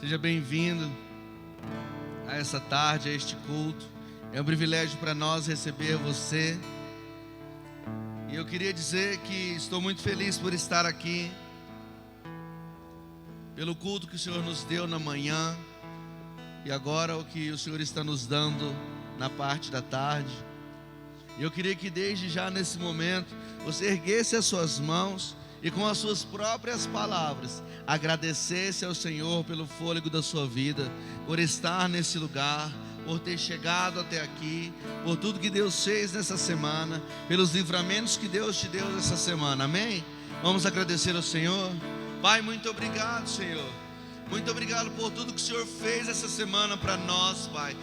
Seja bem-vindo a essa tarde, a este culto. É um privilégio para nós receber você. E eu queria dizer que estou muito feliz por estar aqui, pelo culto que o Senhor nos deu na manhã, e agora o que o Senhor está nos dando na parte da tarde. E eu queria que desde já nesse momento, você erguesse as suas mãos e com as suas próprias palavras, agradecesse ao Senhor pelo fôlego da sua vida, por estar nesse lugar, por ter chegado até aqui, por tudo que Deus fez nessa semana, pelos livramentos que Deus te deu nessa semana, amém? Vamos agradecer ao Senhor. Pai, muito obrigado, Senhor. Muito obrigado por tudo que o Senhor fez essa semana para nós, Pai,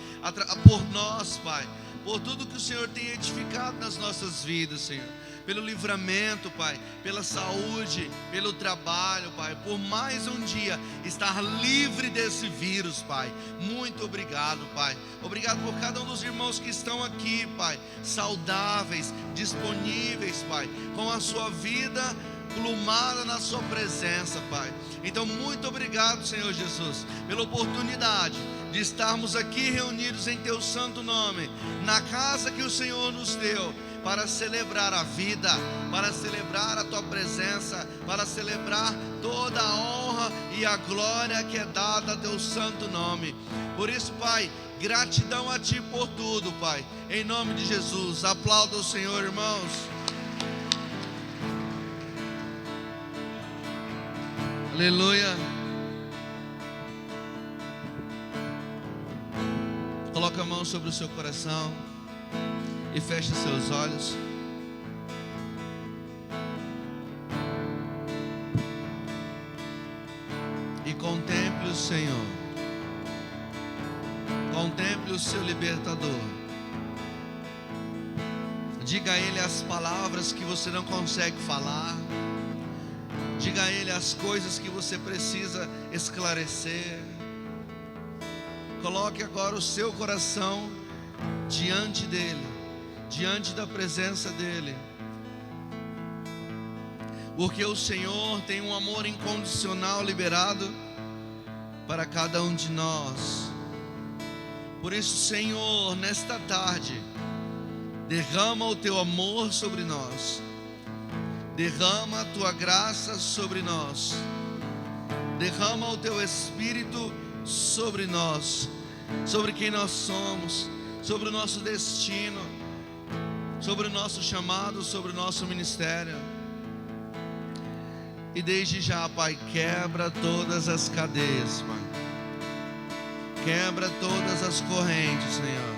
por nós, Pai, por tudo que o Senhor tem edificado nas nossas vidas, Senhor, pelo livramento, Pai, pela saúde, pelo trabalho, Pai, por mais um dia estar livre desse vírus, Pai. Muito obrigado, Pai. Obrigado por cada um dos irmãos que estão aqui, Pai, saudáveis, disponíveis, Pai, com a sua vida plumada na sua presença, Pai. Então, muito obrigado, Senhor Jesus, pela oportunidade de estarmos aqui reunidos em Teu santo nome, na casa que o Senhor nos deu, para celebrar a vida, para celebrar a Tua presença, para celebrar toda a honra e a glória que é dada a Teu santo nome. Por isso, Pai, gratidão a Ti por tudo, Pai, em nome de Jesus. Aplauda o Senhor, irmãos. Aleluia. Coloca a mão sobre o seu coração e feche seus olhos. E contemple o Senhor. Contemple o seu libertador. Diga a Ele as palavras que você não consegue falar. Diga a Ele as coisas que você precisa esclarecer. Coloque agora o seu coração diante dEle, diante da presença dEle, porque o Senhor tem um amor incondicional liberado para cada um de nós. Por isso, Senhor, nesta tarde, derrama o Teu amor sobre nós, derrama a Tua graça sobre nós, derrama o Teu Espírito sobre nós, sobre quem nós somos, sobre o nosso destino, sobre o nosso chamado, sobre o nosso ministério. E desde já, Pai, quebra todas as cadeias, Pai. Quebra todas as correntes, Senhor.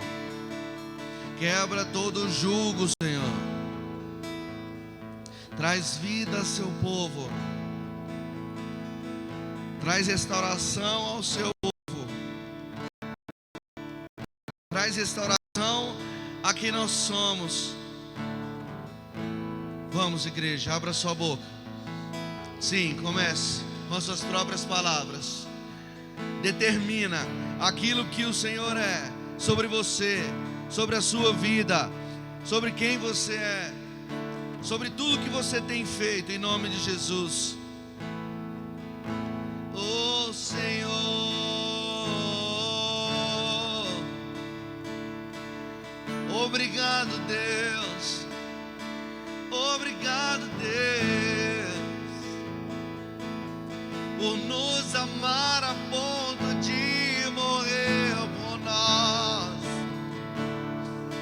Quebra todo o jugo, Senhor. Traz vida ao seu povo. Traz restauração ao seu povo. Traz restauração a quem nós somos. Vamos, igreja, abra sua boca. Sim, comece com as suas próprias palavras. Determina aquilo que o Senhor é sobre você, sobre a sua vida, sobre quem você é, sobre tudo que você tem feito, em nome de Jesus. Oh Senhor, obrigado, Deus. Obrigado, Deus, por nos amar a ponto de morrer por nós,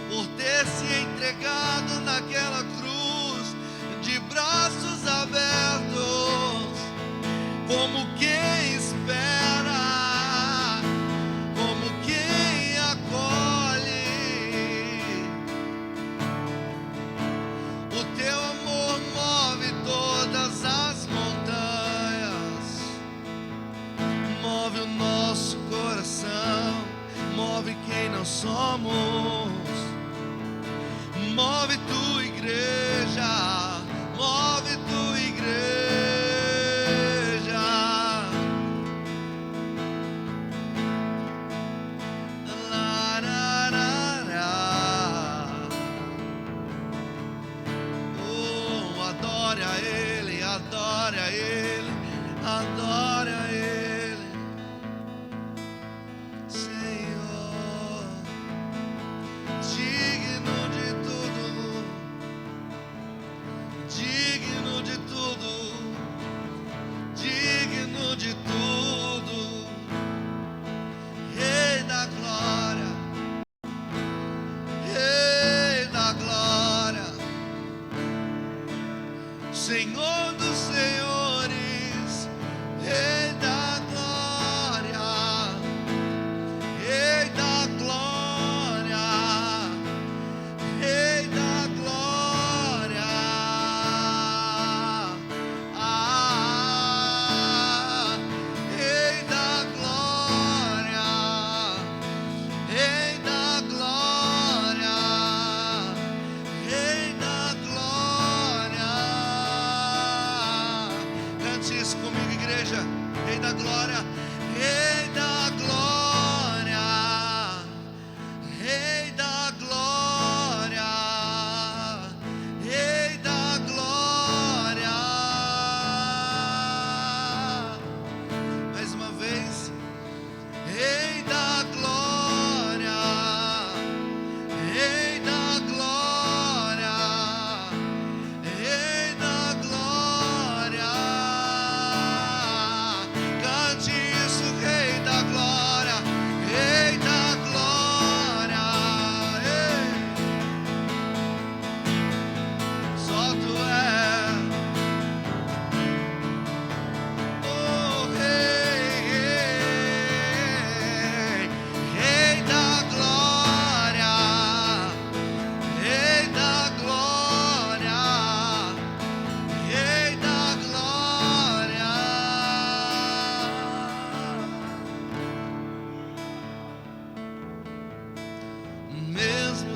por ter se entregado naquela cruz de braços abertos, como quem espera, como quem acolhe. O Teu amor move todas as montanhas, move o nosso coração, move quem nós somos, move Tua igreja, move Tua igreja. La, la, la, la. Oh, adore a Ele, adore a Ele.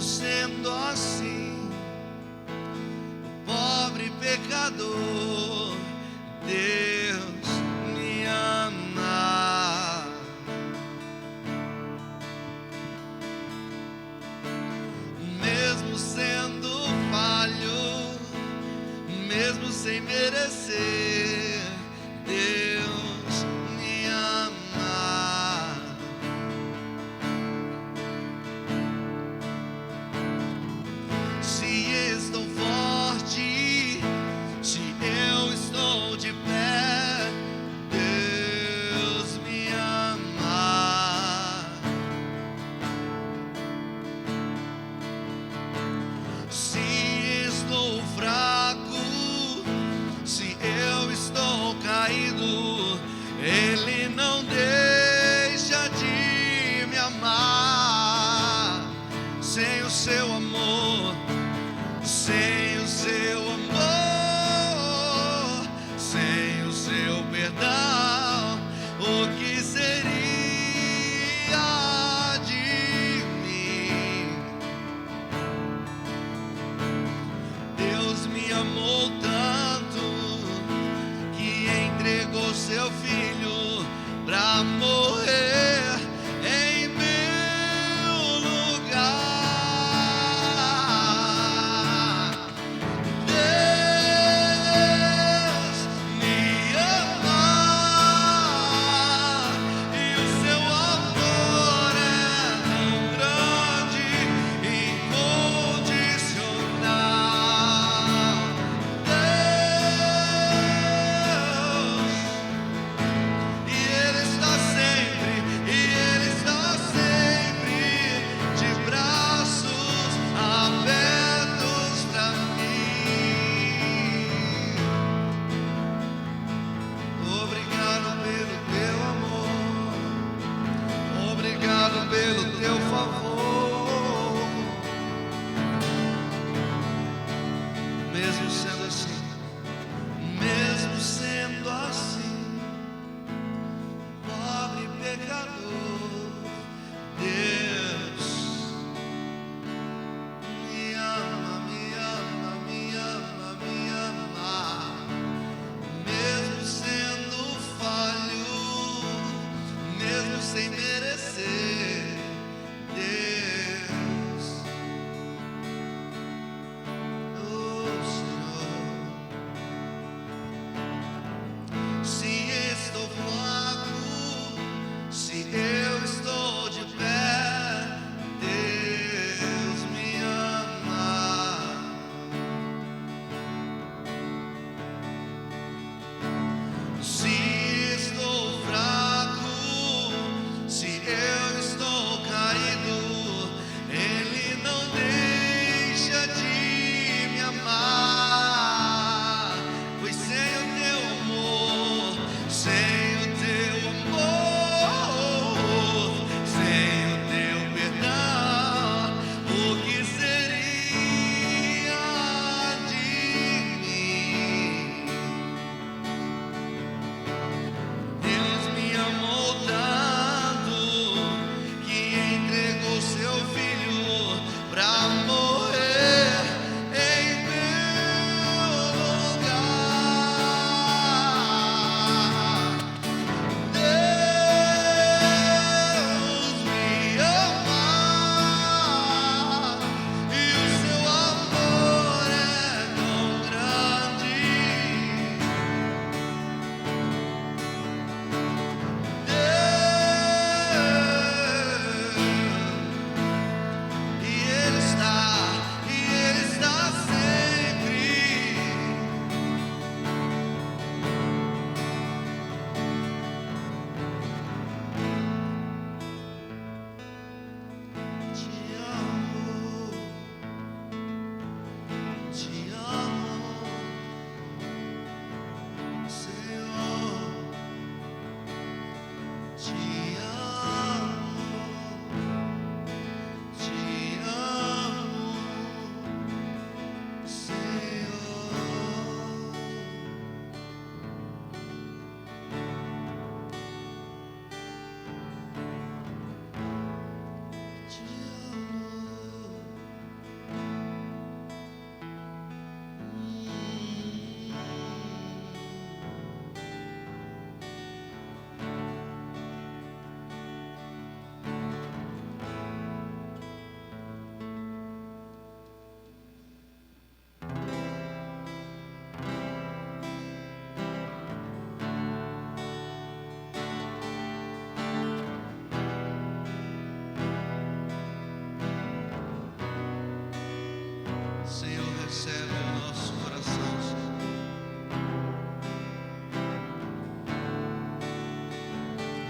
sendo assim, pobre pecador, Deus me ama. Mesmo sendo falho, mesmo sem merecer, Deus me ama. Se estou forte, se eu estou de pé, Deus me ama. Se estou fraco, se eu estou caído, Ele não deixa de me amar. Sem o seu amor, sem o seu amor, sem o seu perdão, o que seria de mim? Deus me amou tanto que entregou seu filho pra morrer em meu lugar. Deus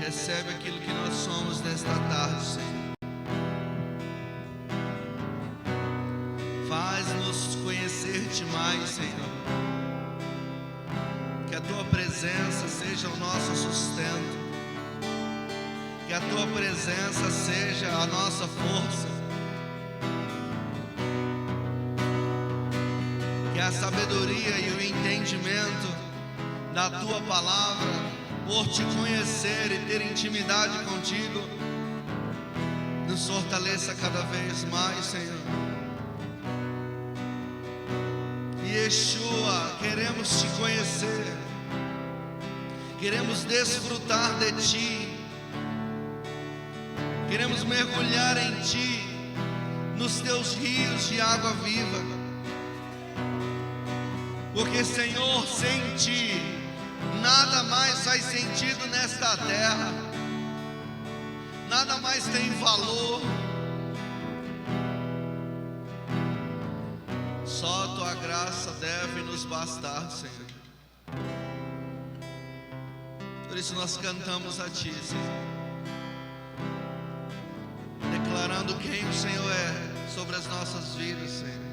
Recebe aquilo que nós somos nesta tarde, Senhor. Faz-nos conhecer-te mais, Senhor. Que a Tua presença seja o nosso sustento. Que a Tua presença seja a nossa força. Que a sabedoria e o entendimento da Tua palavra, por Te conhecer e ter intimidade contigo, nos fortaleça cada vez mais, Senhor. Yeshua, queremos Te conhecer, queremos desfrutar de Ti, queremos mergulhar em Ti, nos Teus rios de água viva, porque, Senhor, sem Ti nada mais faz sentido nesta terra, nada mais tem valor. Só a Tua graça deve nos bastar, Senhor. Por isso nós cantamos a Ti, Senhor, declarando quem o Senhor é sobre as nossas vidas, Senhor.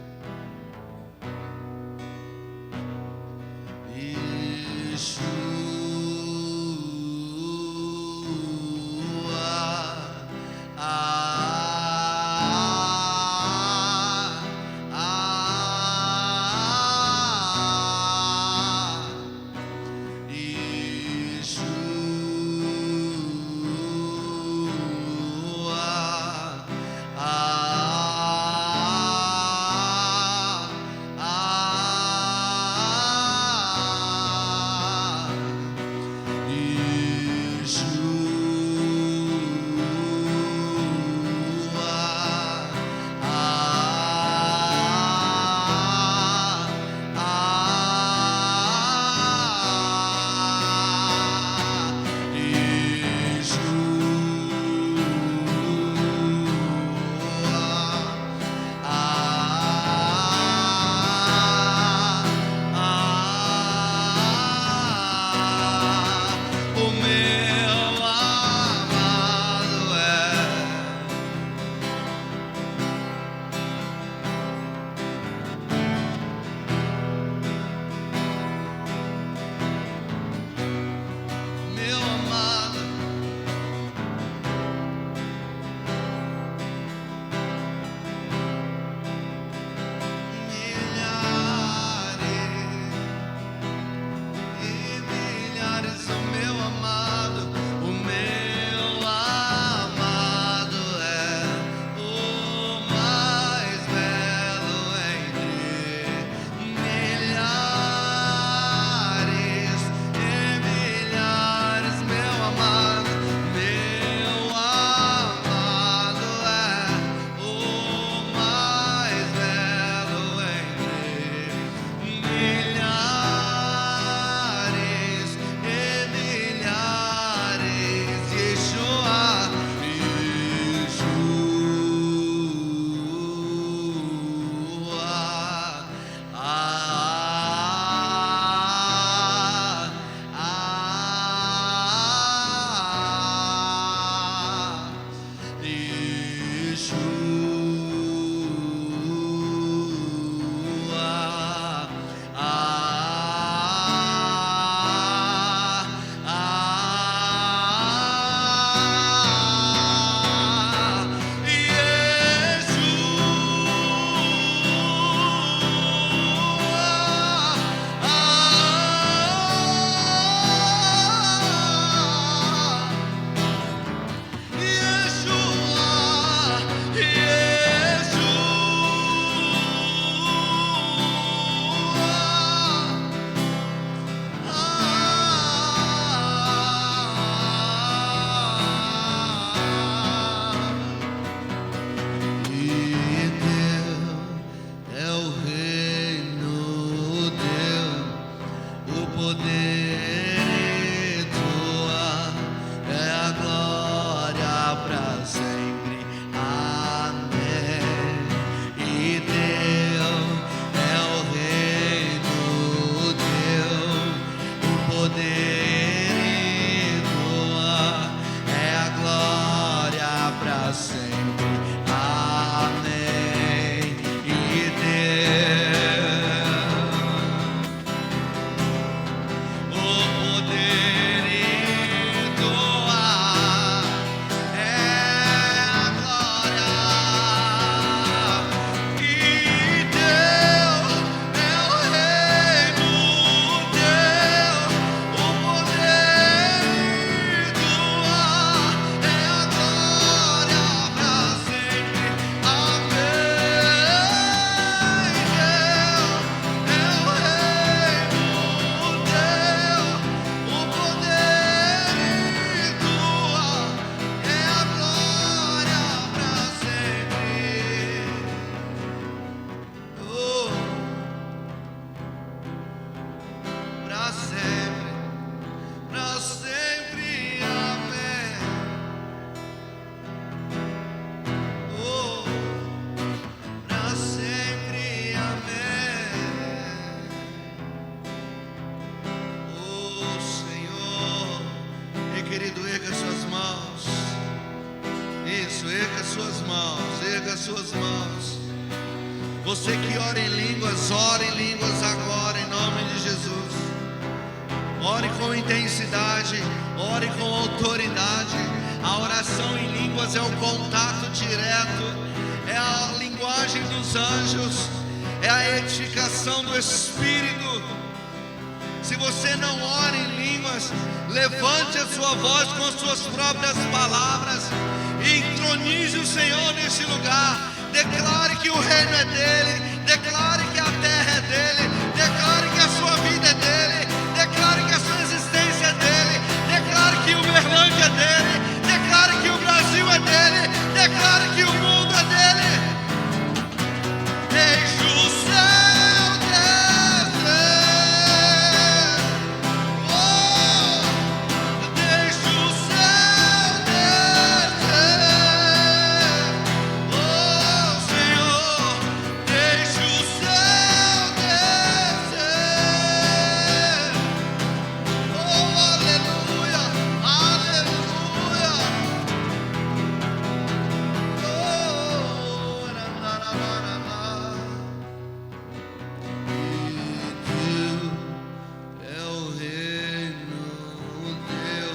suas mãos. Você que ora em línguas, ore em línguas agora, em nome de Jesus. Ore com intensidade, ore com autoridade. A oração em línguas é o contato direto, é a linguagem dos anjos, é a edificação do Espírito. Se você não ora em línguas, levante a sua voz com as suas próprias palavras e entronize o Senhor nesse lugar. Declare que o reino é dele, declare que a terra é dele, declare que a sua vida é dele, declare que a sua existência é dele, declare que o Uberlândia é dele, declare que o Brasil é dele, declare que o mundo é dele. Deixe o céu descer, oh, deixe o céu descer, oh Senhor, deixe o céu descer, oh aleluia, aleluia, oh, e teu é o reino, teu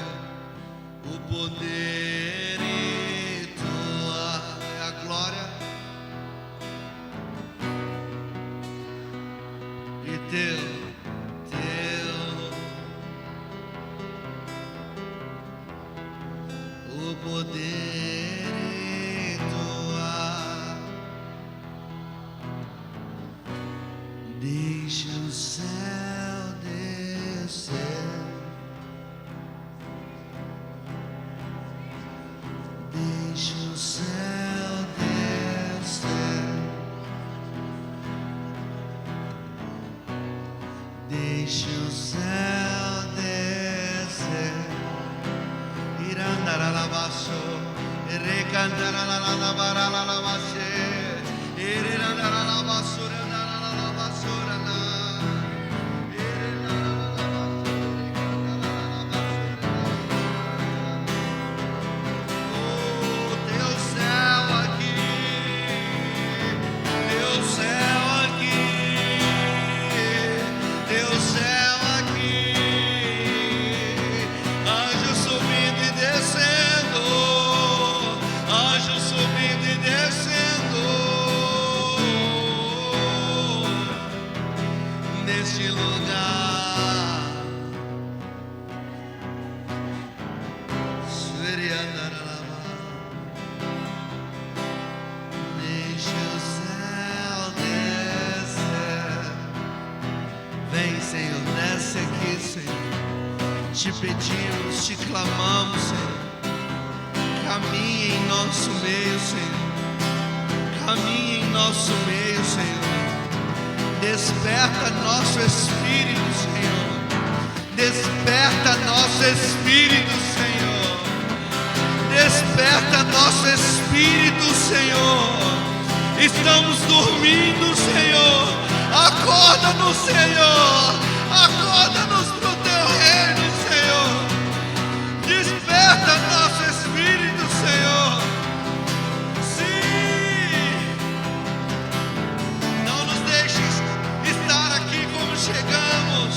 o poder e tua é a glória, e teu o poder e tua. Deixe o céu descer, deixe o céu descer, deixe o céu descer. Irandaralabaso, recantaralabaralabase, irandaralabaso, randaralabasorana, oh, teu céu aqui, teu céu aqui, teu céu aqui, anjo subindo e descendo, anjo subindo e descendo, neste lugar. Suriandaralama, deixe o céu descer. Vem, Senhor, desce aqui, Senhor. Te pedimos, te clamamos, Senhor. Caminhe em nosso meio, Senhor. Caminhe em nosso meio, Senhor. Desperta nosso espírito, Senhor. Desperta nosso espírito, Senhor. Desperta nosso espírito, Senhor. Estamos dormindo, Senhor. Acorda-nos, Senhor. Acorda-nos pro teu reino, Senhor. Desperta nosso espírito, Senhor. Sim. Não nos deixes estar aqui como chegamos.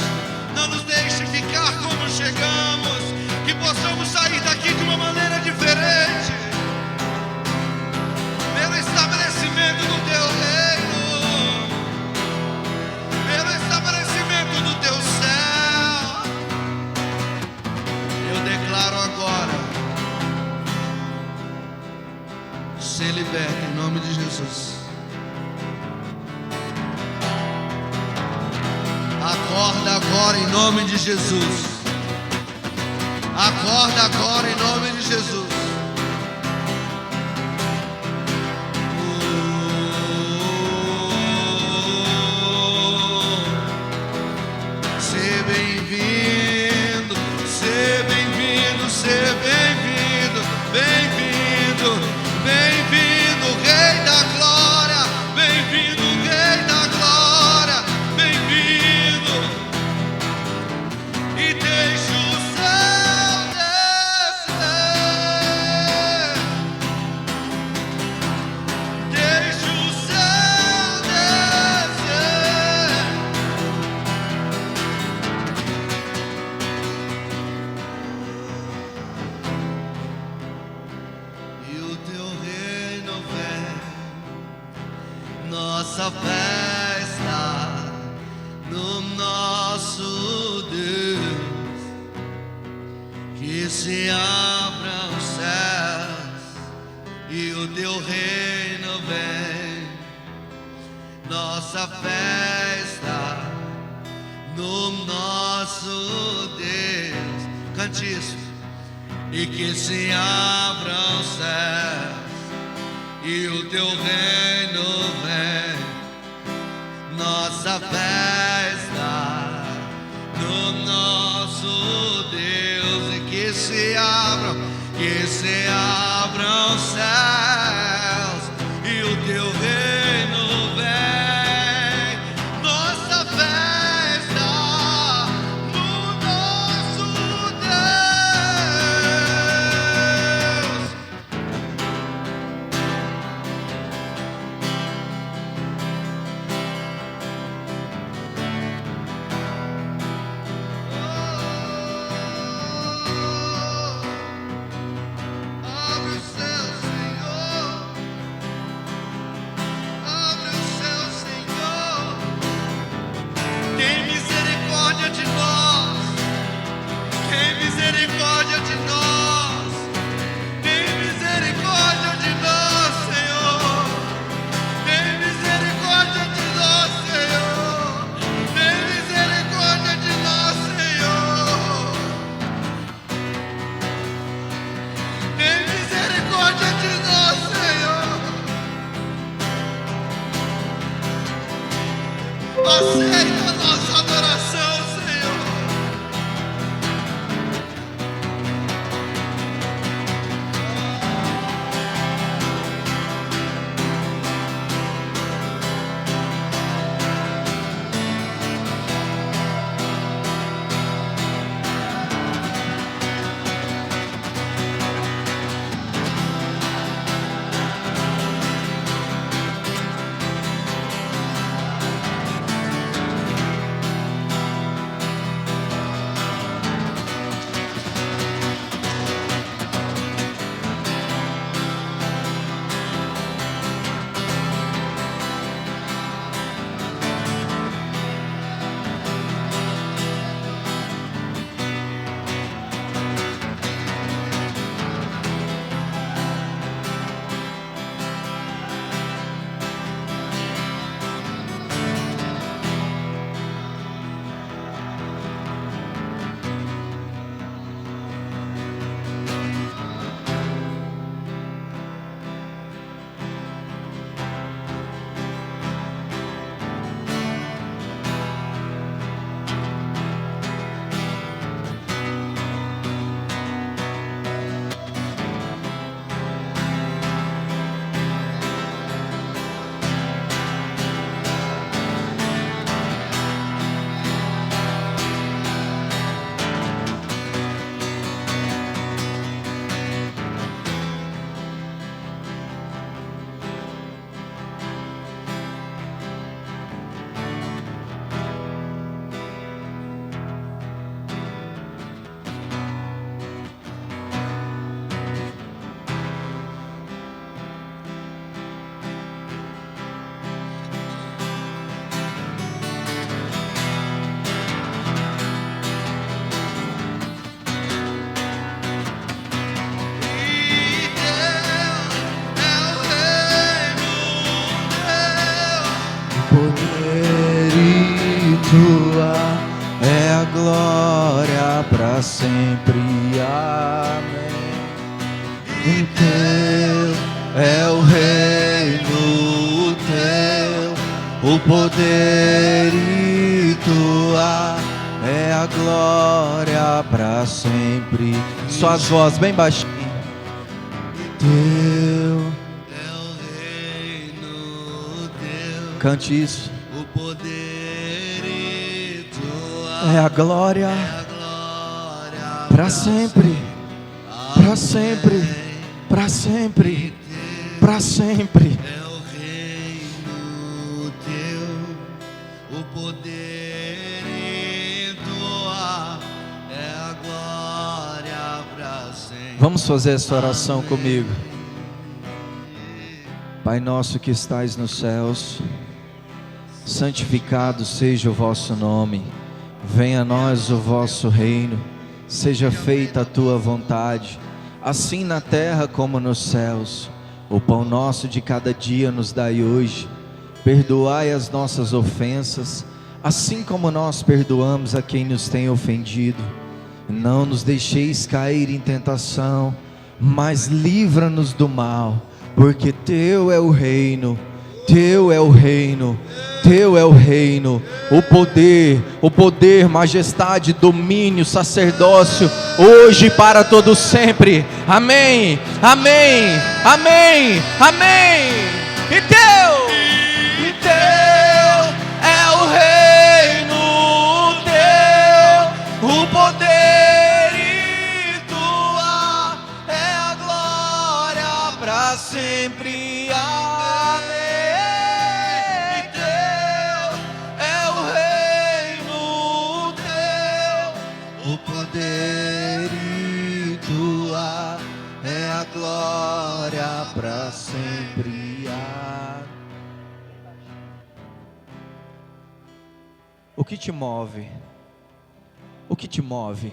Não nos deixe ficar como chegamos. Que possamos sair daqui de uma maneira diferente. Pelo estabelecimento do teu reino. Pelo estabelecimento do teu céu. Eu declaro agora. Ser liberto em nome de Jesus. Acorda agora em nome de Jesus. Acorda agora em nome de Jesus. Ser bem-vindo, ser bem-vindo, ser bem-vindo, bem-vindo, bem-vindo, Rei da Glória, bem-vindo, Rei da Glória, bem-vindo. E deixa o céu descer. Nossa fé está no nosso Deus. Que se abram os céus e o teu reino vem. Nossa fé está no nosso Deus. Cante isso. E que se abram os céus e o teu reino vem. Nossa fé está no nosso Deus. E que se abram os céus e o teu reino vem. Nossa fé está no nosso Deus. Abre o céu, Senhor. Abre o céu, Senhor. Tem misericórdia de nós. Tem misericórdia de nós. Tem misericórdia de nós, Senhor. Tem misericórdia de nós, Senhor. Tem misericórdia de nós, Senhor. Tem misericórdia de nós, Senhor. Aceita a nossa adoração, Senhor. Poder e tua é a glória para sempre. Amém. O teu é o reino, o teu, o poder e tua é a glória para sempre. Só as vozes bem baixinho. Teu É o reino teu. cante isso. O poder e tua É a glória é a glória para sempre, para sempre, Amém. para sempre, para sempre. É o reino teu, o poder e tua é a glória para sempre. Vamos fazer essa oração comigo. Pai nosso que estais nos céus, santificado seja o vosso nome. Venha a nós o vosso reino. Seja feita a tua vontade, assim na terra como nos céus. O pão nosso de cada dia nos dai hoje. Perdoai as nossas ofensas, assim como nós perdoamos a quem nos tem ofendido. Não nos deixeis cair em tentação, mas livra-nos do mal, porque teu é o reino, teu é o reino, teu é o reino, o poder, majestade, domínio, sacerdócio, hoje e para todo sempre. Amém, amém, amém, amém. E teu é o reino, teu o poder, e tua é a glória para sempre. Glória para sempre. O que te move? O que te move?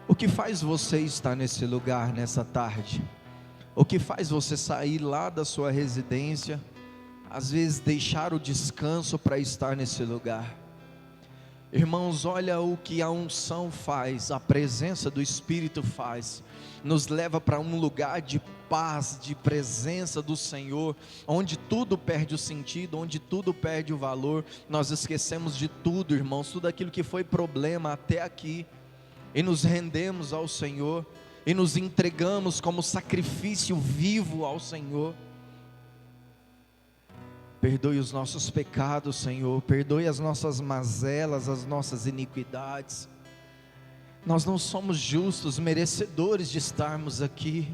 O que faz você estar nesse lugar nessa tarde? O que faz você sair lá da sua residência, às vezes deixar o descanso para estar nesse lugar? Irmãos, olha o que a unção faz, a presença do Espírito faz, nos leva para um lugar de paz, de presença do Senhor, onde tudo perde o sentido, onde tudo perde o valor. Nós esquecemos de tudo, irmãos, tudo aquilo que foi problema até aqui, e nos rendemos ao Senhor, e nos entregamos como sacrifício vivo ao Senhor. Perdoe os nossos pecados, Senhor, perdoe as nossas mazelas, as nossas iniquidades. Nós não somos justos, merecedores de estarmos aqui,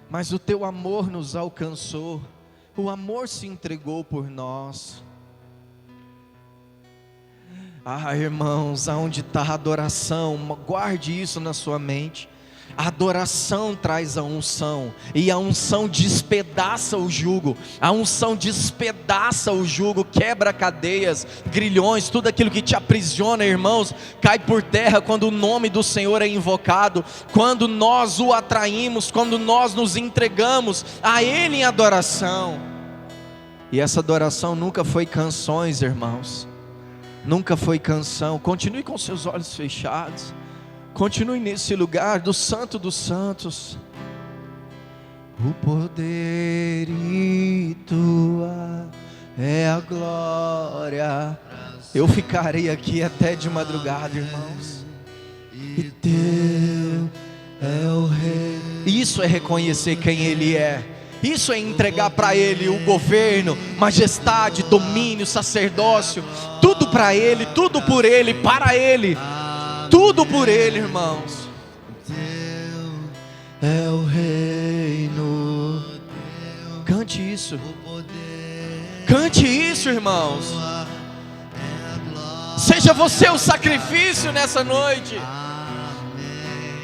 mas o teu amor nos alcançou, o amor se entregou por nós. Irmãos, aonde está a adoração, guarde isso na sua mente. A adoração traz a unção, e a unção despedaça o jugo, a unção despedaça o jugo, quebra cadeias, grilhões, tudo aquilo que te aprisiona, irmãos, cai por terra quando o nome do Senhor é invocado, quando nós o atraímos, quando nós nos entregamos a Ele em adoração. E essa adoração nunca foi canções, irmãos, nunca foi canção. Continue com seus olhos fechados. Continue nesse lugar do Santo dos Santos. O poder e tua é a glória. Eu ficarei aqui até de madrugada, irmãos. E teu é o rei. Isso é reconhecer quem Ele é. Isso é entregar para Ele o governo, majestade, domínio, sacerdócio. Tudo para Ele, tudo por Ele, para Ele. Tudo por Ele, irmãos. Teu é o reino. Cante isso. Cante isso, irmãos. Seja você o sacrifício nessa noite.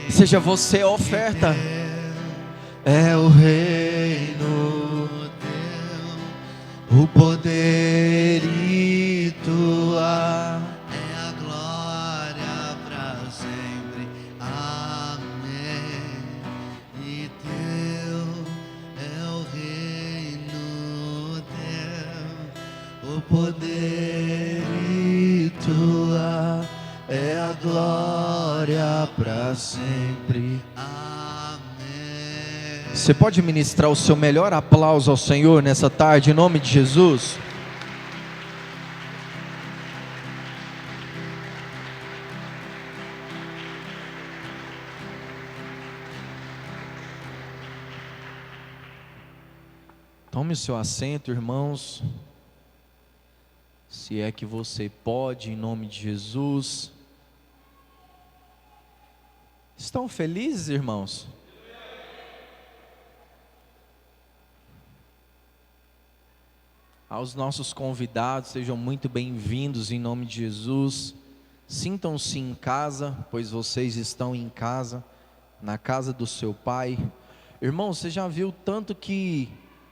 Seja você a oferta. É o reino, o poder e tua. Poder e tua é a glória para sempre. Amém. Você pode ministrar o seu melhor aplauso ao Senhor nessa tarde, em nome de Jesus? Tome o seu assento, irmãos. Se é que você pode, em nome de Jesus. Estão felizes, irmãos? Aos nossos convidados, sejam muito bem-vindos em nome de Jesus. Sintam-se em casa, pois vocês estão em casa, na casa do seu Pai. Irmão, você já viu tanto que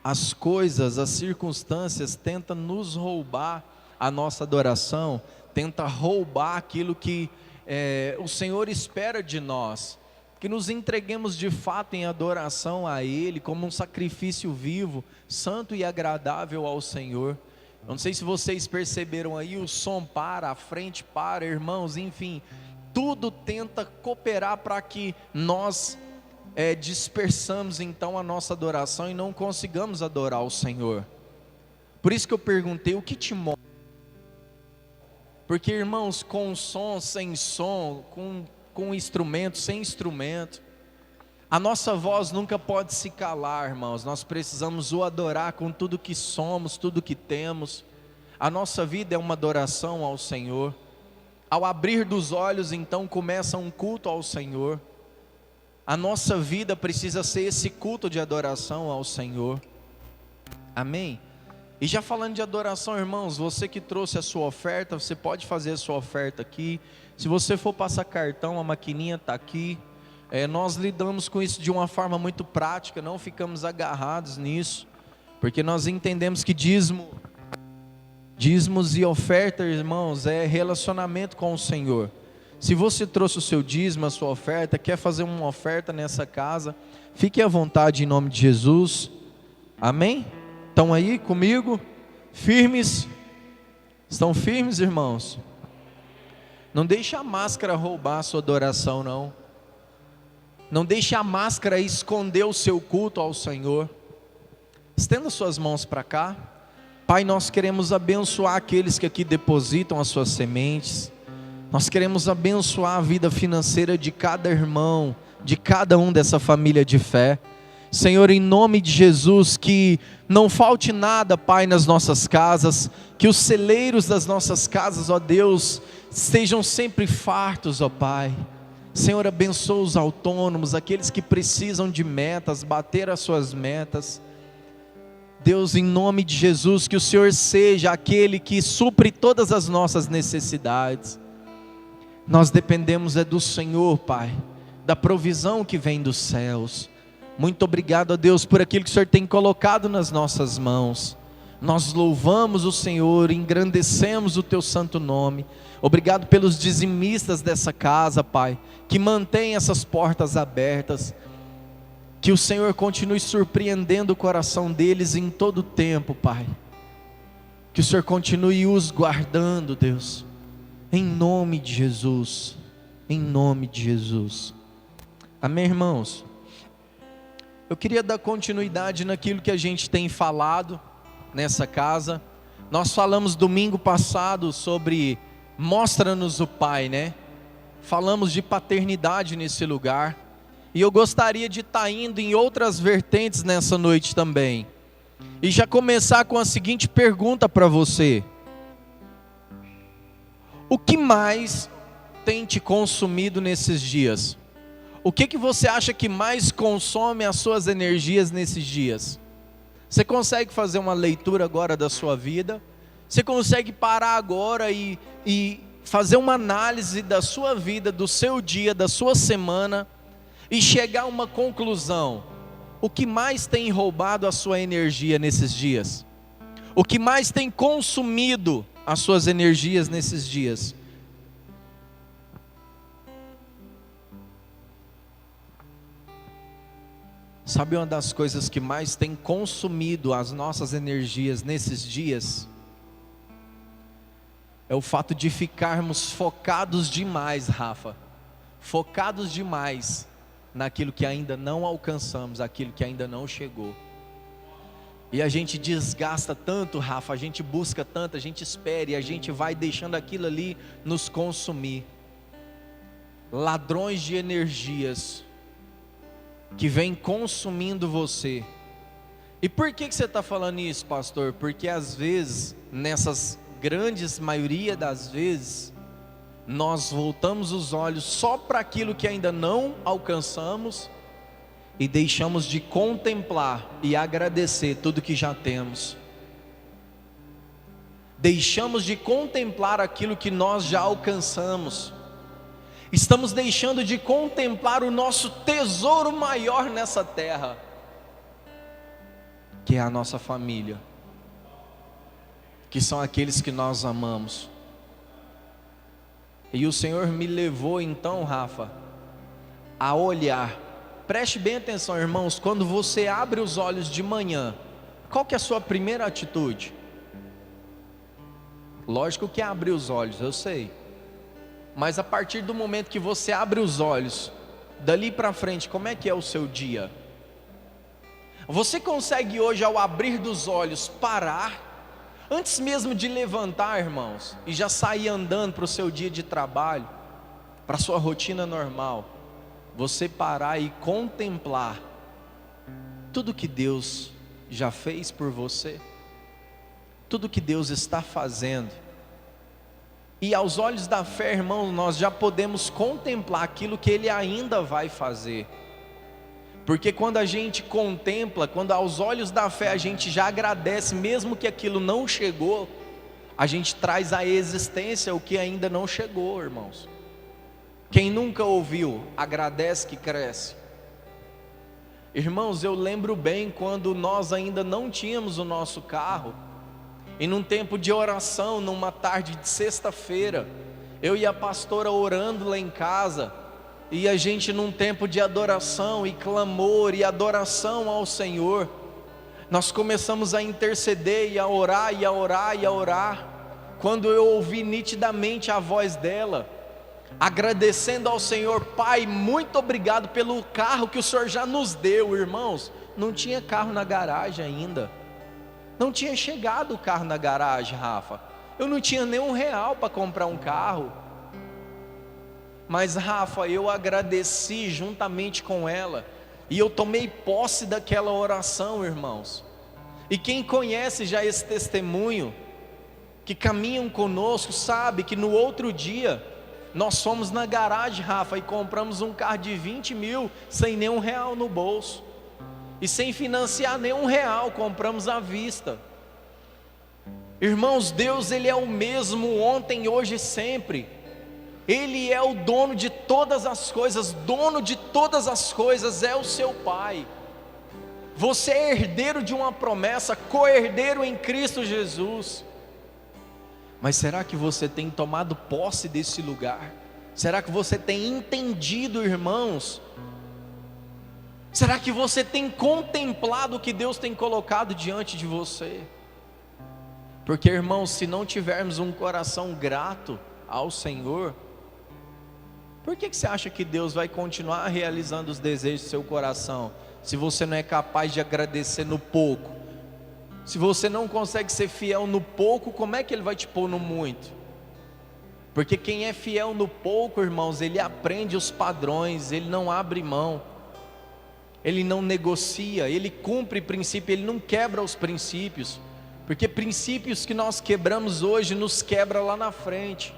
as coisas, as circunstâncias tentam nos roubar a nossa adoração, tenta roubar aquilo que o Senhor espera de nós, que nos entreguemos de fato em adoração a Ele, como um sacrifício vivo, santo e agradável ao Senhor. Eu não sei se vocês perceberam aí, o som para, a frente para, irmãos, enfim, tudo tenta cooperar para que nós dispersamos então a nossa adoração e não consigamos adorar o Senhor. Por isso que eu perguntei, o que te move? Porque, irmãos, com som, sem som, com instrumento, sem instrumento, a nossa voz nunca pode se calar, irmãos. Nós precisamos o adorar com tudo que somos, tudo que temos. A nossa vida é uma adoração ao Senhor. Ao abrir dos olhos, então, começa um culto ao Senhor. A nossa vida precisa ser esse culto de adoração ao Senhor. Amém? E já falando de adoração, irmãos, você que trouxe a sua oferta, você pode fazer a sua oferta aqui. Se você for passar cartão, a maquininha está aqui. Nós lidamos com isso de uma forma muito prática, não ficamos agarrados nisso, porque nós entendemos que dízimos e oferta, irmãos, é relacionamento com o Senhor. Se você trouxe o seu dízimo, a sua oferta, quer fazer uma oferta nessa casa, fique à vontade em nome de Jesus. Amém? Estão aí comigo? Firmes? Estão firmes, irmãos? Não deixe a máscara roubar a sua adoração, não. Não deixe a máscara esconder o seu culto ao Senhor. Estenda suas mãos para cá. Pai, nós queremos abençoar aqueles que aqui depositam as suas sementes. Nós queremos abençoar a vida financeira de cada irmão, de cada um dessa família de fé. Senhor, em nome de Jesus, que não falte nada, Pai, nas nossas casas, que os celeiros das nossas casas, ó Deus, estejam sempre fartos, ó Pai. Senhor, abençoa os autônomos, aqueles que precisam de metas, bater as suas metas. Deus, em nome de Jesus, que o Senhor seja aquele que supre todas as nossas necessidades. Nós dependemos do Senhor, Pai, da provisão que vem dos céus. Muito obrigado a Deus por aquilo que o Senhor tem colocado nas nossas mãos. Nós louvamos o Senhor, engrandecemos o Teu santo nome. Obrigado pelos dizimistas dessa casa, Pai, que mantém essas portas abertas. Que o Senhor continue surpreendendo o coração deles em todo o tempo, Pai. Que o Senhor continue os guardando, Deus. Em nome de Jesus. Em nome de Jesus. Amém, irmãos? Eu queria dar continuidade naquilo que a gente tem falado nessa casa. Nós falamos domingo passado sobre mostra-nos o Pai, né? Falamos de paternidade nesse lugar. E eu gostaria de estar indo em outras vertentes nessa noite também. E já começar com a seguinte pergunta para você: o que mais tem te consumido nesses dias? O que você acha que mais consome as suas energias nesses dias? Você consegue fazer uma leitura agora da sua vida? Você consegue parar agora e fazer uma análise da sua vida, do seu dia, da sua semana, e chegar a uma conclusão? O que mais tem roubado a sua energia nesses dias? O que mais tem consumido as suas energias nesses dias? Sabe uma das coisas que mais tem consumido as nossas energias nesses dias? É o fato de ficarmos focados demais, Rafa. Focados demais naquilo que ainda não alcançamos, aquilo que ainda não chegou. E a gente desgasta tanto, Rafa, a gente busca tanto, a gente espera e a gente vai deixando aquilo ali nos consumir. Ladrões de energias que vem consumindo você. E por que você está falando isso, pastor? Porque às vezes, nessas grandes maioria das vezes, nós voltamos os olhos só para aquilo que ainda não alcançamos e deixamos de contemplar e agradecer tudo que já temos. Deixamos de contemplar aquilo que nós já alcançamos. Estamos deixando de contemplar o nosso tesouro maior nessa terra. que é a nossa família, que são aqueles que nós amamos. E o Senhor me levou então, Rafa, a olhar. Preste bem atenção, irmãos, quando você abre os olhos de manhã, qual que é a sua primeira atitude? Lógico que é abrir os olhos, eu sei. Mas a partir do momento que você abre os olhos, dali para frente, como é que é o seu dia? Você consegue hoje, ao abrir dos olhos, parar, antes mesmo de levantar, irmãos, e já sair andando para o seu dia de trabalho, para a sua rotina normal, você parar e contemplar tudo que Deus já fez por você, tudo que Deus está fazendo. E aos olhos da fé, irmãos, nós já podemos contemplar aquilo que Ele ainda vai fazer. Porque quando a gente contempla, quando aos olhos da fé a gente já agradece, mesmo que aquilo não chegou, a gente traz à existência o que ainda não chegou, irmãos. Quem nunca ouviu, agradece que cresce. Irmãos, eu lembro bem quando nós ainda não tínhamos o nosso carro, e num tempo de oração, numa tarde de sexta-feira, eu e a pastora orando lá em casa, e a gente num tempo de adoração e clamor e adoração ao Senhor, nós começamos a interceder e a orar e a orar e a orar, quando eu ouvi nitidamente a voz dela, agradecendo ao Senhor: Pai, muito obrigado pelo carro que o Senhor já nos deu. Irmãos, não tinha carro na garagem ainda, não tinha chegado o carro na garagem, Rafa, eu não tinha nem R$1 para comprar um carro, mas Rafa, eu agradeci juntamente com ela, e eu tomei posse daquela oração, irmãos. E quem conhece já esse testemunho, que caminham conosco, sabe que no outro dia nós fomos na garagem, Rafa, e compramos um carro de 20 mil, sem nenhum real no bolso, e sem financiar nenhum real, compramos à vista. Irmãos, Deus, Ele é o mesmo ontem, hoje e sempre. Ele é o dono de todas as coisas, dono de todas as coisas é o seu Pai. Você é herdeiro de uma promessa, co-herdeiro em Cristo Jesus. Mas será que você tem tomado posse desse lugar? Será que você tem entendido, irmãos? Será que você tem contemplado o que Deus tem colocado diante de você? Porque, irmãos, se não tivermos um coração grato ao Senhor, por que você acha que Deus vai continuar realizando os desejos do seu coração, se você não é capaz de agradecer no pouco? Se você não consegue ser fiel no pouco, como é que Ele vai te pôr no muito? Porque quem é fiel no pouco, irmãos, ele aprende os padrões, ele não abre mão, ele não negocia, ele cumpre princípio, ele não quebra os princípios, porque princípios que nós quebramos hoje, nos quebra lá na frente.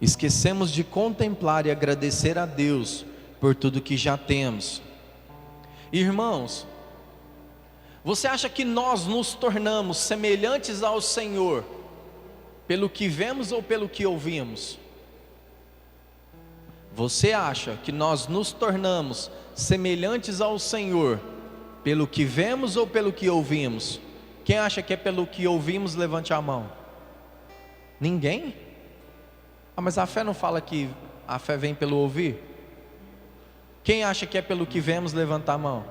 Esquecemos de contemplar e agradecer a Deus por tudo que já temos. Irmãos, você acha que nós nos tornamos semelhantes ao Senhor pelo que vemos ou pelo que ouvimos? Você acha que nós nos tornamos semelhantes ao Senhor pelo que vemos ou pelo que ouvimos? Quem acha que é pelo que ouvimos, levante a mão. Ninguém? Mas a fé não fala que a fé vem pelo ouvir? Quem acha que é pelo que vemos, levanta a mão.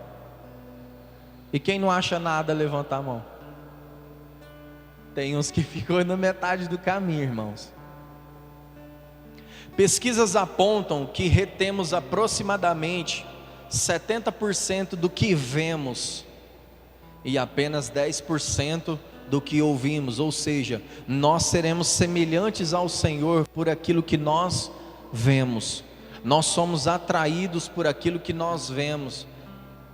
E quem não acha nada, levanta a mão. Tem uns que ficam na metade do caminho, irmãos. Pesquisas apontam que retemos aproximadamente 70% do que vemos e apenas 10% do que ouvimos, ou seja, nós seremos semelhantes ao Senhor por aquilo que nós vemos. Nós somos atraídos por aquilo que nós vemos.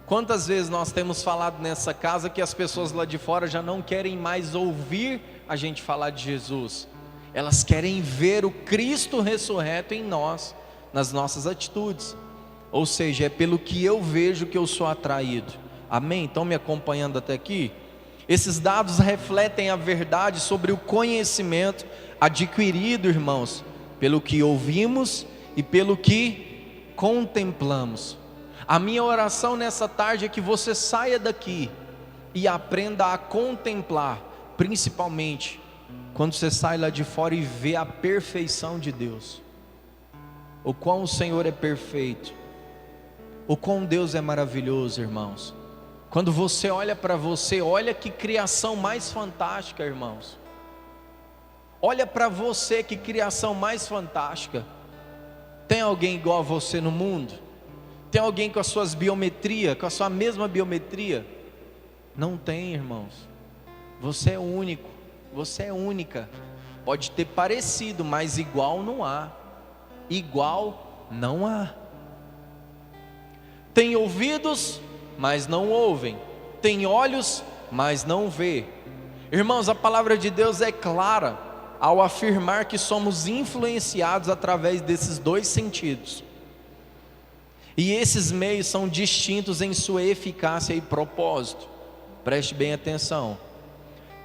Quantas vezes nós temos falado nessa casa que as pessoas lá de fora já não querem mais ouvir a gente falar de Jesus, elas querem ver o Cristo ressurreto em nós, nas nossas atitudes. Ou seja, é pelo que eu vejo que eu sou atraído. Amém? Estão me acompanhando até aqui? Esses dados refletem a verdade sobre o conhecimento adquirido, irmãos, pelo que ouvimos e pelo que contemplamos. A minha oração nessa tarde é que você saia daqui e aprenda a contemplar, principalmente quando você sai lá de fora e vê a perfeição de Deus, o quão o Senhor é perfeito, o quão Deus é maravilhoso, irmãos. Quando você olha para você, olha que criação mais fantástica, irmãos. Olha para você, que criação mais fantástica. Tem alguém igual a você no mundo? Tem alguém com as suas biometrias, com a sua mesma biometria? Não tem, irmãos. Você é único, você é única. Pode ter parecido, mas igual não há. Igual não há. Tem ouvidos, mas não ouvem. Tem olhos, mas não vê. Irmãos, a palavra de Deus é clara ao afirmar que somos influenciados através desses dois sentidos. E esses meios são distintos em sua eficácia e propósito. Preste bem atenção.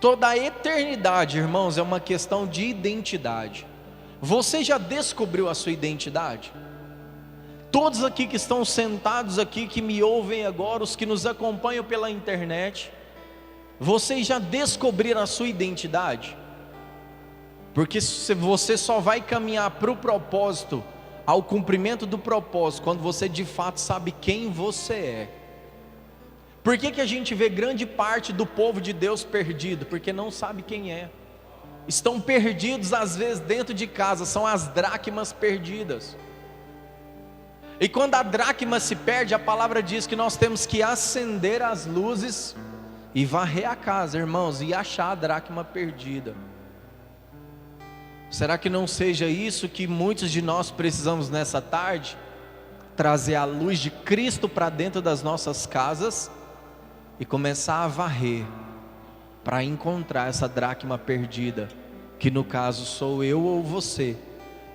Toda a eternidade, irmãos, é uma questão de identidade. Você já descobriu a sua identidade? Todos aqui que estão sentados aqui, que me ouvem agora, os que nos acompanham pela internet, vocês já descobriram a sua identidade? Porque você só vai caminhar para o propósito, ao cumprimento do propósito, quando você de fato sabe quem você é. Por que a gente vê grande parte do povo de Deus perdido? Porque não sabe quem é. Estão perdidos às vezes dentro de casa, são as dracmas perdidas. E quando a dracma se perde, a palavra diz que nós temos que acender as luzes e varrer a casa, irmãos, e achar a dracma perdida. Será que não seja isso que muitos de nós precisamos nessa tarde? Trazer a luz de Cristo para dentro das nossas casas e começar a varrer para encontrar essa dracma perdida, que no caso sou eu ou você,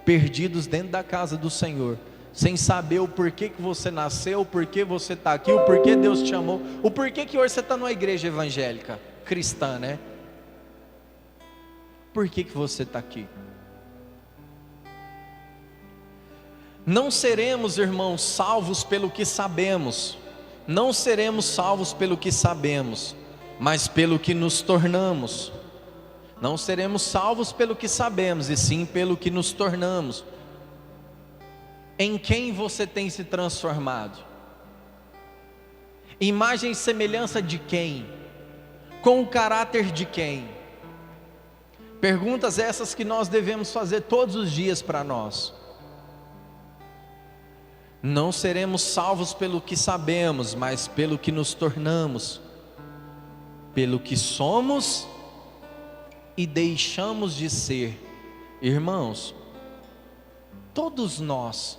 perdidos dentro da casa do Senhor, sem saber o porquê que você nasceu, o porquê você está aqui, o porquê Deus te chamou, o porquê que hoje você está numa igreja evangélica, cristã, né? Por que você está aqui? Não seremos, irmãos, salvos pelo que sabemos. Não seremos salvos pelo que sabemos, mas pelo que nos tornamos. Não seremos salvos pelo que sabemos, e sim pelo que nos tornamos. Em quem você tem se transformado? Imagem e semelhança de quem? Com o caráter de quem? Perguntas essas que nós devemos fazer todos os dias para nós. Não seremos salvos pelo que sabemos, mas pelo que nos tornamos, pelo que somos e deixamos de ser. Irmãos, todos nós,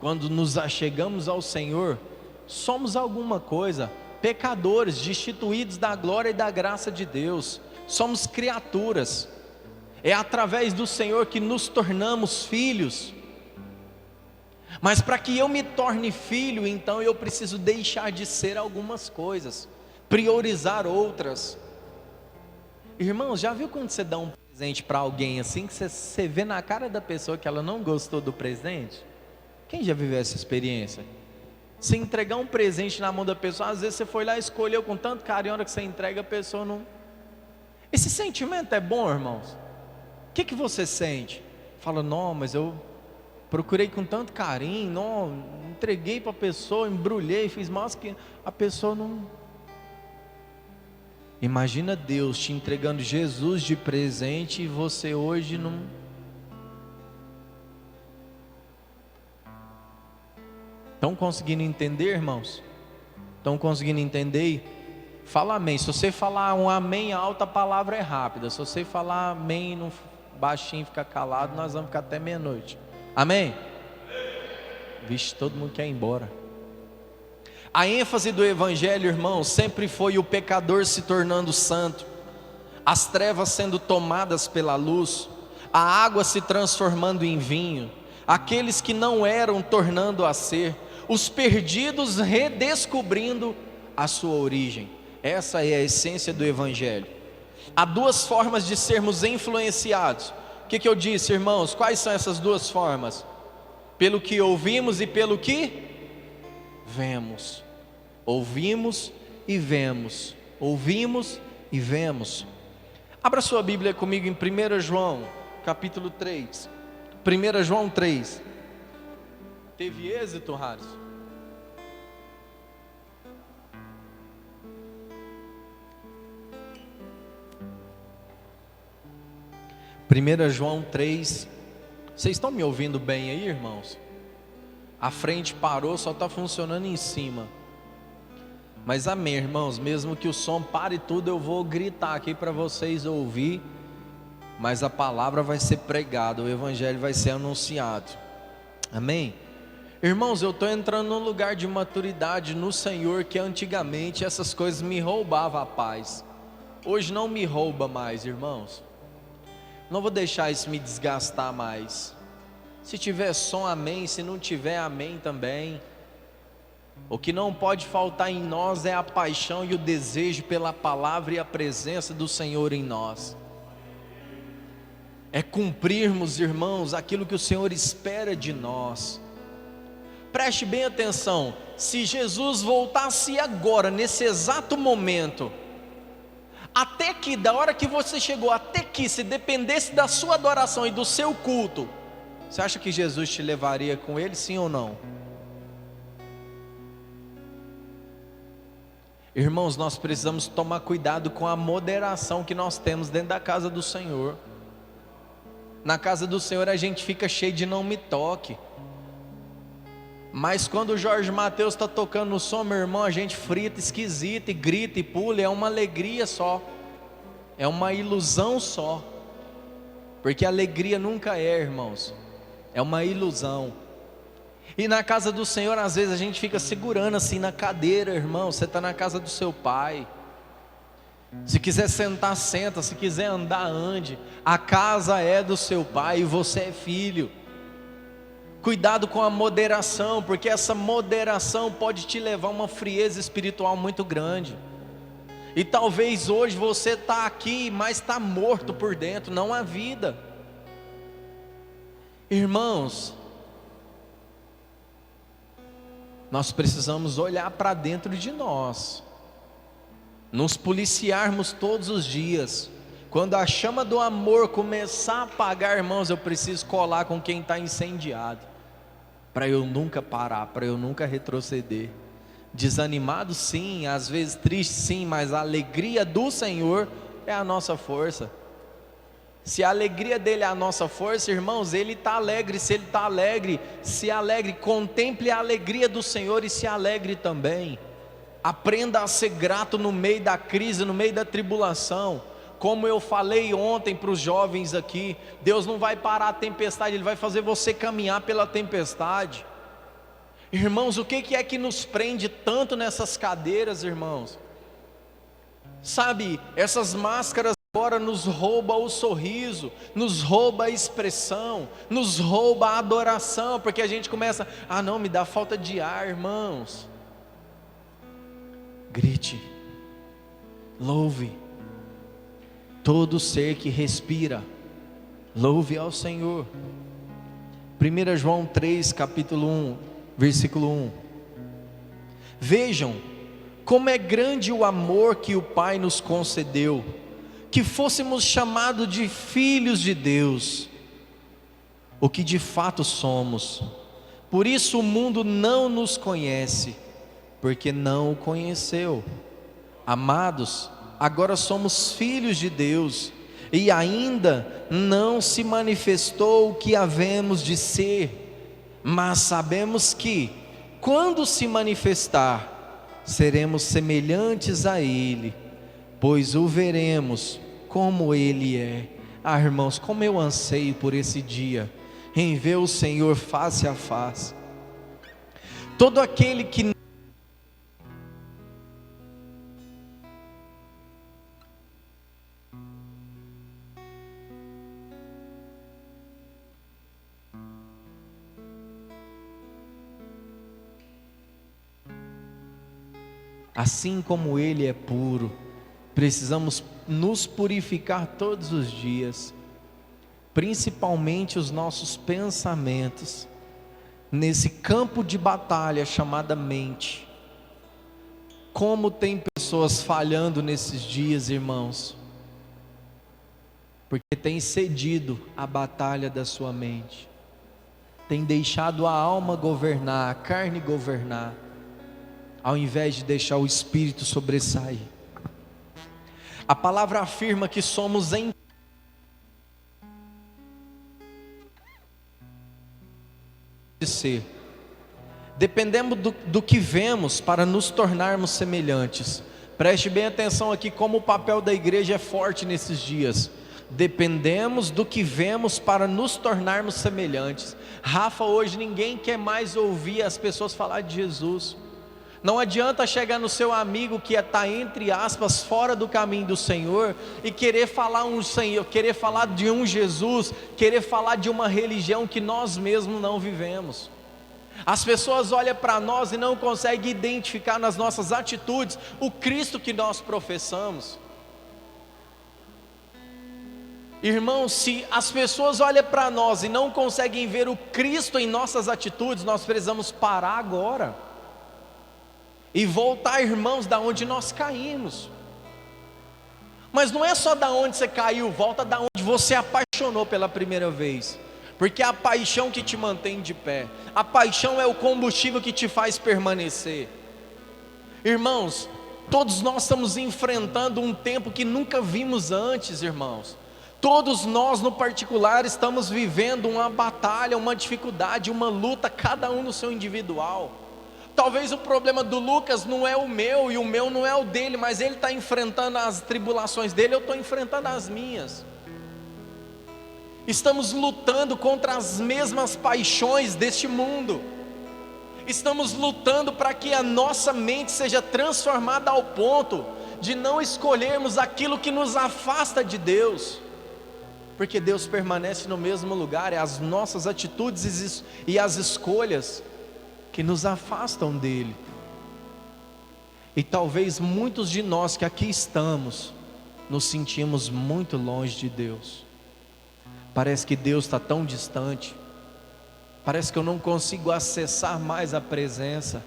quando nos achegamos ao Senhor, somos alguma coisa, pecadores, destituídos da glória e da graça de Deus, somos criaturas. É através do Senhor que nos tornamos filhos. Mas para que eu me torne filho, então eu preciso deixar de ser algumas coisas, priorizar outras. Irmãos, já viu quando você dá um presente para alguém assim, que você vê na cara da pessoa que ela não gostou do presente? Quem já viveu essa experiência? Se entregar um presente na mão da pessoa, às vezes você foi lá e escolheu com tanto carinho, a hora que você entrega, a pessoa não... Esse sentimento é bom, irmãos? O que você sente? Fala, não, mas eu procurei com tanto carinho, não, entreguei para a pessoa, embrulhei, fiz mais que a pessoa não... Imagina Deus te entregando Jesus de presente e você hoje não... Estão conseguindo entender, irmãos? Estão conseguindo entender? Fala amém. Se você falar um amém alto, a palavra é rápida. Se você falar amém no baixinho, ficar calado, nós vamos ficar até meia-noite. Amém? Vixe, todo mundo quer ir embora. A ênfase do evangelho, irmão, sempre foi o pecador se tornando santo, as trevas sendo tomadas pela luz, a água se transformando em vinho, aqueles que não eram tornando a ser, os perdidos redescobrindo a sua origem. Essa é a essência do evangelho. Há duas formas de sermos influenciados. O que eu disse, irmãos? Quais são essas duas formas? Pelo que ouvimos e pelo que vemos. Ouvimos e vemos. Ouvimos e vemos. Abra sua Bíblia comigo em 1 João, capítulo 3. 1 João 3. Teve êxito, Harrison? Primeira João 3. Vocês estão me ouvindo bem aí, irmãos? A frente parou, só está funcionando em cima. Mas amém, irmãos, mesmo que o som pare tudo, eu vou gritar aqui para vocês ouvir. Mas a palavra vai ser pregada, o evangelho vai ser anunciado. Amém? Irmãos, eu estou entrando num lugar de maturidade no Senhor, que antigamente essas coisas me roubavam a paz. Hoje não me rouba mais, irmãos. Não vou deixar isso me desgastar mais. Se tiver som, amém. Se não tiver, amém também. O que não pode faltar em nós é a paixão e o desejo pela palavra e a presença do Senhor em nós. É cumprirmos, irmãos, aquilo que o Senhor espera de nós. Preste bem atenção. Se Jesus voltasse agora, nesse exato momento, até que, da hora que você chegou, até que, se dependesse da sua adoração e do seu culto, você acha que Jesus te levaria com ele, sim ou não? Irmãos, nós precisamos tomar cuidado com a moderação que nós temos dentro da casa do Senhor. Na casa do Senhor a gente fica cheio de não me toque. Mas quando o Jorge Mateus está tocando no som, meu irmão, a gente frita esquisito e grita e pula, é uma alegria só. É uma ilusão só. Porque alegria nunca é, irmãos. É uma ilusão. E na casa do Senhor, às vezes a gente fica segurando assim na cadeira, irmão. Você está na casa do seu pai. Se quiser sentar, senta. Se quiser andar, ande. A casa é do seu pai e você é filho. Cuidado com a moderação, porque essa moderação pode te levar a uma frieza espiritual muito grande. E talvez hoje você está aqui, mas está morto por dentro, não há vida. Irmãos, nós precisamos olhar para dentro de nós, nos policiarmos todos os dias. Quando a chama do amor começar a apagar, irmãos, eu preciso colar com quem está incendiado, para eu nunca parar, para eu nunca retroceder. Desanimado sim, às vezes triste sim, mas a alegria do Senhor é a nossa força. Se a alegria dele é a nossa força, irmãos, ele está alegre. Se ele está alegre, se alegre, contemple a alegria do Senhor e se alegre também. Aprenda a ser grato no meio da crise, no meio da tribulação. Como eu falei ontem para os jovens aqui, Deus não vai parar a tempestade, Ele vai fazer você caminhar pela tempestade. Irmãos, o que é que nos prende tanto nessas cadeiras, irmãos? Sabe, essas máscaras agora nos rouba o sorriso, nos rouba a expressão, nos rouba a adoração, porque a gente começa, não, me dá falta de ar, irmãos. Grite, louve, todo ser que respira, louve ao Senhor. 1 João 3, capítulo 1, versículo 1. Vejam como é grande o amor que o Pai nos concedeu, que fôssemos chamados de filhos de Deus, o que de fato somos. Por isso o mundo não nos conhece, porque não o conheceu. Amados, agora somos filhos de Deus, e ainda não se manifestou o que havemos de ser, mas sabemos que, quando se manifestar, seremos semelhantes a Ele, pois o veremos como Ele é. Irmãos, como eu anseio por esse dia, em ver o Senhor face a face. Todo aquele que assim como Ele é puro, precisamos nos purificar todos os dias, principalmente os nossos pensamentos. nesse campo de batalha chamada mente. Como tem pessoas falhando nesses dias, irmãos, porque tem cedido à batalha da sua mente, tem deixado a alma governar, a carne governar, ao invés de deixar o Espírito sobressair. A palavra afirma que somos em ser. Dependemos do que vemos para nos tornarmos semelhantes. Preste bem atenção aqui como o papel da igreja é forte nesses dias. Dependemos do que vemos para nos tornarmos semelhantes. Rafa, hoje ninguém quer mais ouvir as pessoas falar de Jesus. Não adianta chegar no seu amigo que está, entre aspas, fora do caminho do Senhor e querer falar um Senhor, querer falar de um Jesus, querer falar de uma religião que nós mesmos não vivemos. As pessoas olham para nós e não conseguem identificar nas nossas atitudes o Cristo que nós professamos. Irmãos, se as pessoas olham para nós e não conseguem ver o Cristo em nossas atitudes, nós precisamos parar agora e voltar, irmãos, da onde nós caímos. Mas não é só da onde você caiu, volta da onde você apaixonou pela primeira vez, porque é a paixão que te mantém de pé, a paixão é o combustível que te faz permanecer. Irmãos, todos nós estamos enfrentando um tempo que nunca vimos antes, irmãos. Todos nós no particular estamos vivendo uma batalha, uma dificuldade, uma luta, cada um no seu individual. Talvez o problema do Lucas não é o meu e o meu não é o dele, mas ele está enfrentando as tribulações dele, eu estou enfrentando as minhas. Estamos lutando contra as mesmas paixões deste mundo. Estamos lutando para que a nossa mente seja transformada ao ponto de não escolhermos aquilo que nos afasta de Deus, porque Deus permanece no mesmo lugar. É as nossas atitudes e as escolhas que nos afastam dele. E talvez muitos de nós que aqui estamos nos sentimos muito longe de Deus. Parece que Deus está tão distante, parece que eu não consigo acessar mais a presença.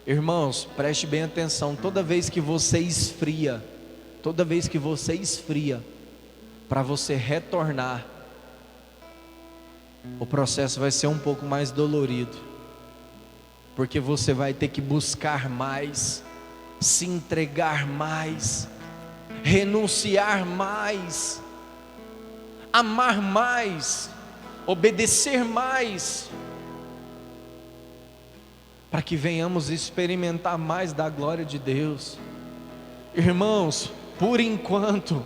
Irmãos, preste bem atenção, toda vez que você esfria, para você retornar, o processo vai ser um pouco mais dolorido, porque você vai ter que buscar mais, se entregar mais, renunciar mais, amar mais, obedecer mais, para que venhamos experimentar mais da glória de Deus. Irmãos, por enquanto,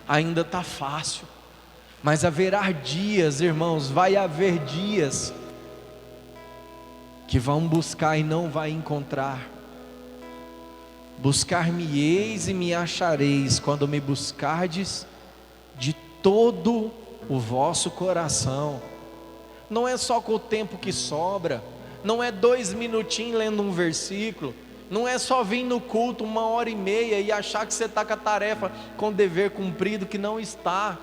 ainda está fácil, mas haverá dias, irmãos, vai haver dias que vão buscar e não vai encontrar. Buscar-me-eis e me achareis, quando me buscardes de todo o vosso coração. Não é só com o tempo que sobra, não é 2 minutinhos lendo um versículo, não é só vir no culto 1h30 e achar que você está com a tarefa, com o dever cumprido, que não está.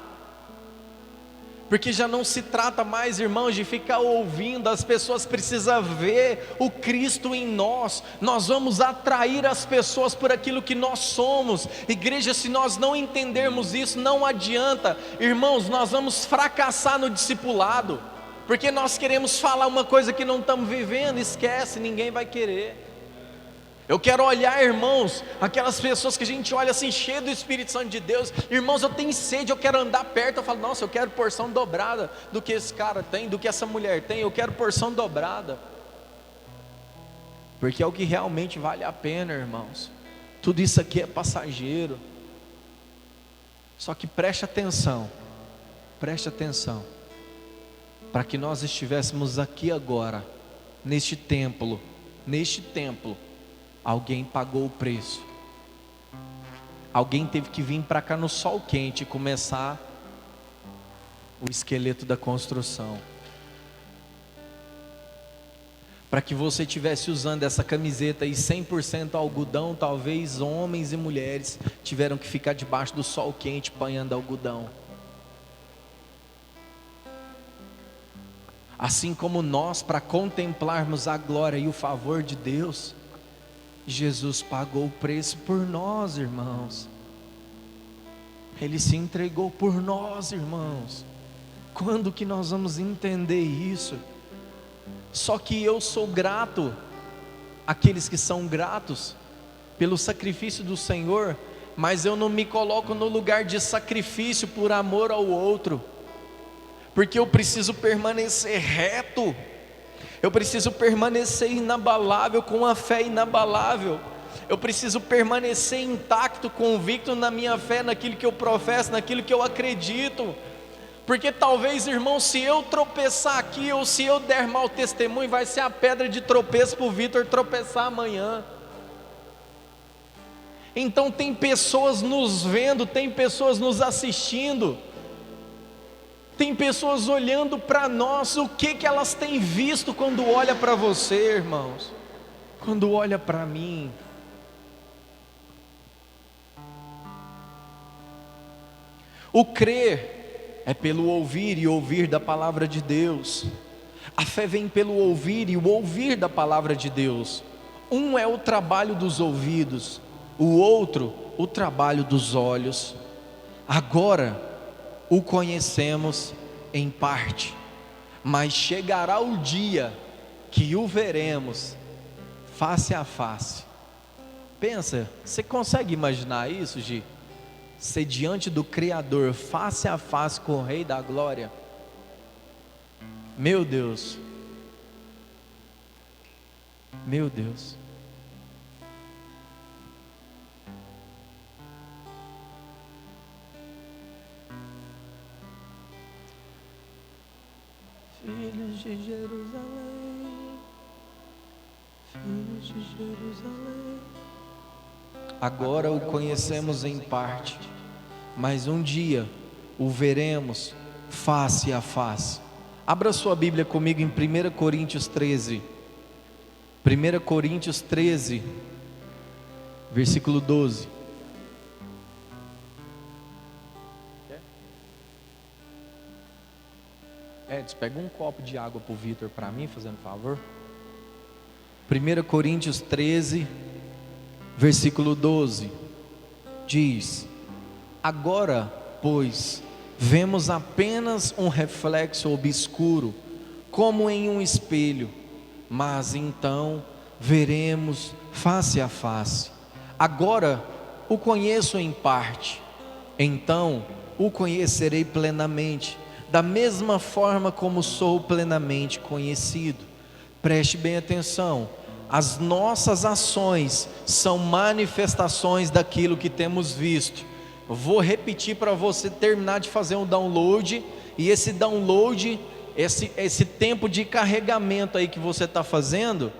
Porque já não se trata mais, irmãos, de ficar ouvindo. As pessoas precisam ver o Cristo em nós. Nós vamos atrair as pessoas por aquilo que nós somos. Igreja, se nós não entendermos isso, não adianta. Irmãos, nós vamos fracassar no discipulado, porque nós queremos falar uma coisa que não estamos vivendo. Esquece, ninguém vai querer. Eu quero olhar, irmãos, aquelas pessoas que a gente olha assim, cheio do Espírito Santo de Deus. Irmãos, eu tenho sede, eu quero andar perto. Eu falo, nossa, eu quero porção dobrada do que esse cara tem, do que essa mulher tem. Eu quero porção dobrada, porque é o que realmente vale a pena, irmãos. Tudo isso aqui é passageiro. Só que preste atenção, para que nós estivéssemos aqui agora, neste templo, alguém pagou o preço. Alguém teve que vir para cá no sol quente e começar o esqueleto da construção, para que você estivesse usando essa camiseta e 100% algodão. Talvez homens e mulheres tiveram que ficar debaixo do sol quente apanhando algodão. Assim como nós, para contemplarmos a glória e o favor de Deus, Jesus pagou o preço por nós, irmãos. Ele se entregou por nós, irmãos. Quando que nós vamos entender isso? Só que eu sou grato, aqueles que são gratos pelo sacrifício do Senhor, mas eu não me coloco no lugar de sacrifício por amor ao outro, porque eu preciso permanecer reto, eu preciso permanecer inabalável, com a fé inabalável, eu preciso permanecer intacto, convicto na minha fé, naquilo que eu professo, naquilo que eu acredito. Porque talvez, irmão, se eu tropeçar aqui, ou se eu der mau testemunho, vai ser a pedra de tropeço para o Vitor tropeçar amanhã. Então tem pessoas nos vendo, tem pessoas nos assistindo, tem pessoas olhando para nós. O que elas têm visto quando olha para você, irmãos? Quando olha para mim? O crer é pelo ouvir e ouvir da palavra de Deus. A fé vem pelo ouvir e o ouvir da palavra de Deus. Um é o trabalho dos ouvidos, o outro, o trabalho dos olhos. Agora o conhecemos em parte, mas chegará o dia que o veremos face a face. Pensa, você consegue imaginar isso, Gi? Ser diante do Criador, face a face com o Rei da Glória? Meu Deus, meu Deus. Filhos de Jerusalém, filhos de Jerusalém. Agora o conhecemos em parte, mas um dia o veremos face a face. Abra sua Bíblia comigo em 1 Coríntios 13. 1 Coríntios 13, versículo 12. Edson, pega um copo de água para o Vitor, para mim, fazendo favor. 1 Coríntios 13, versículo 12, diz: agora, pois, vemos apenas um reflexo obscuro, como em um espelho, mas então veremos face a face. Agora o conheço em parte, então o conhecerei plenamente, da mesma forma como sou plenamente conhecido. Preste bem atenção. As nossas ações são manifestações daquilo que temos visto. Eu vou repetir para você terminar de fazer um download. E esse download, esse tempo de carregamento aí que você está fazendo,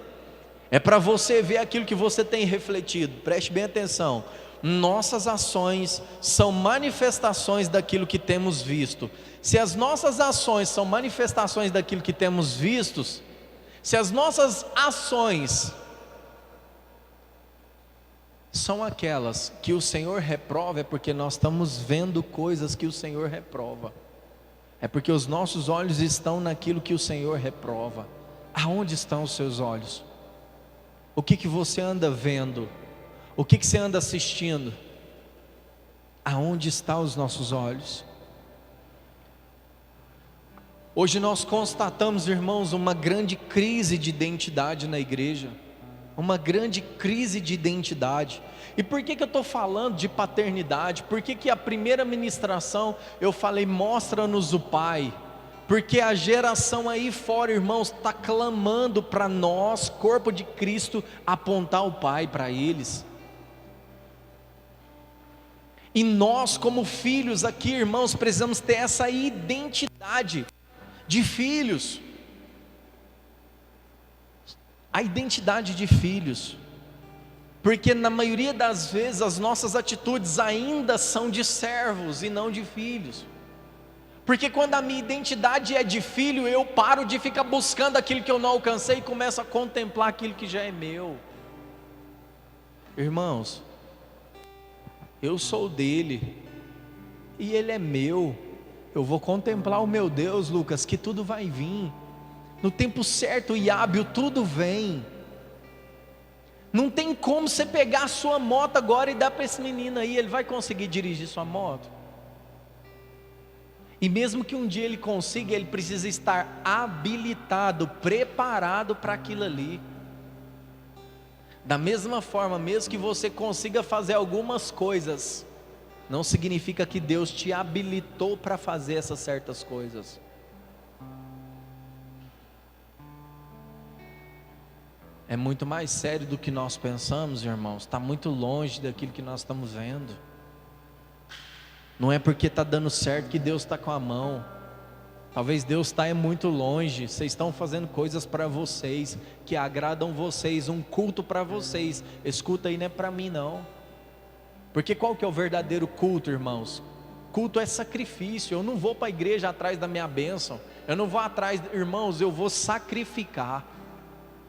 é para você ver aquilo que você tem refletido. Preste bem atenção. Nossas ações são manifestações daquilo que temos visto. Se as nossas ações são manifestações daquilo que temos vistos, se as nossas ações são aquelas que o Senhor reprova, é porque nós estamos vendo coisas que o Senhor reprova. É porque os nossos olhos estão naquilo que o Senhor reprova. Aonde estão os seus olhos? O que você anda vendo? O que você anda assistindo? Aonde estão os nossos olhos? Hoje nós constatamos, irmãos, uma grande crise de identidade na igreja. Uma grande crise de identidade. E por que eu estou falando de paternidade? Por que a primeira ministração eu falei, mostra-nos o Pai? Porque a geração aí fora, irmãos, está clamando para nós, corpo de Cristo, apontar o Pai para eles. E nós, como filhos aqui, irmãos, precisamos ter essa identidade de filhos. A identidade de filhos. Porque na maioria das vezes as nossas atitudes ainda são de servos e não de filhos. Porque quando a minha identidade é de filho, eu paro de ficar buscando aquilo que eu não alcancei e começo a contemplar aquilo que já é meu. Irmãos, eu sou dele e ele é meu. Eu vou contemplar o meu Deus, Lucas, que tudo vai vir. No tempo certo e hábil tudo vem. Não tem como você pegar a sua moto agora e dar para esse menino aí, ele vai conseguir dirigir sua moto? E mesmo que um dia ele consiga, ele precisa estar habilitado, preparado para aquilo ali. Da mesma forma, mesmo que você consiga fazer algumas coisas, não significa que Deus te habilitou para fazer essas certas coisas. É muito mais sério do que nós pensamos, irmãos. Está muito longe daquilo que nós estamos vendo. Não é porque está dando certo que Deus está com a mão. Talvez Deus está muito longe. Vocês estão fazendo coisas para vocês, que agradam vocês, um culto para vocês. Escuta aí, não é para mim não. Porque qual que é o verdadeiro culto, irmãos? Culto é sacrifício. Eu não vou para a igreja atrás da minha bênção. Eu não vou atrás, irmãos, eu vou sacrificar.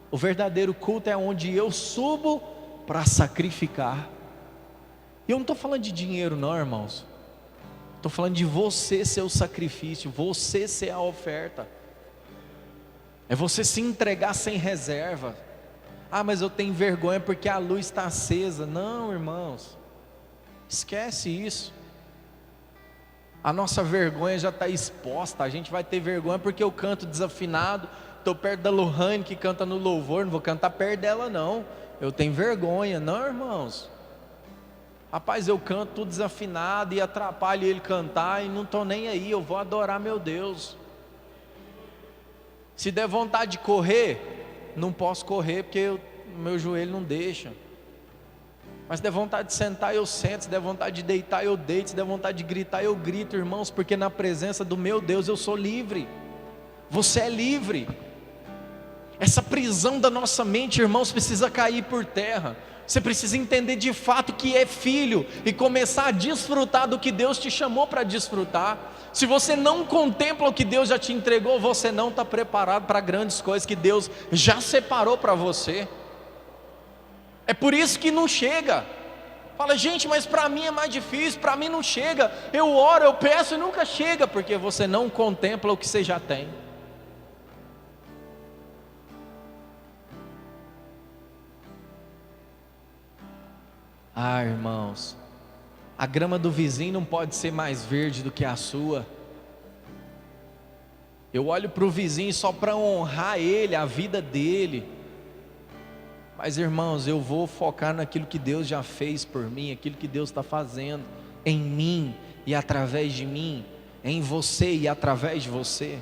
O verdadeiro culto é onde eu subo para sacrificar. E eu não estou falando de dinheiro não, irmãos. Estou falando de você ser o sacrifício, você ser a oferta. É você se entregar sem reserva. Ah, mas eu tenho vergonha porque a luz está acesa. Não, irmãos, esquece isso. A nossa vergonha já está exposta. A gente vai ter vergonha porque eu canto desafinado. Estou perto da Lohane que canta no louvor, não vou cantar perto dela não. Eu tenho vergonha, não, irmãos. Rapaz, eu canto tudo desafinado e atrapalho ele cantar e não estou nem aí, eu vou adorar meu Deus. Se der vontade de correr, não posso correr porque meu joelho não deixa. Mas se der vontade de sentar, eu sento. Se der vontade de deitar, eu deito. Se der vontade de gritar, eu grito, irmãos, porque na presença do meu Deus eu sou livre. Você é livre. Essa prisão da nossa mente, irmãos, precisa cair por terra. Você precisa entender de fato que é filho e começar a desfrutar do que Deus te chamou para desfrutar. Se você não contempla o que Deus já te entregou, você não está preparado para grandes coisas que Deus já separou para você. É por isso que não chega. Fala, gente, mas para mim é mais difícil, para mim não chega. Eu oro, eu peço e nunca chega, porque você não contempla o que você já tem. Ah, irmãos, a grama do vizinho não pode ser mais verde do que a sua. Eu olho para o vizinho só para honrar ele, a vida dele. Mas, irmãos, eu vou focar naquilo que Deus já fez por mim, aquilo que Deus está fazendo em mim e através de mim, em você e através de você.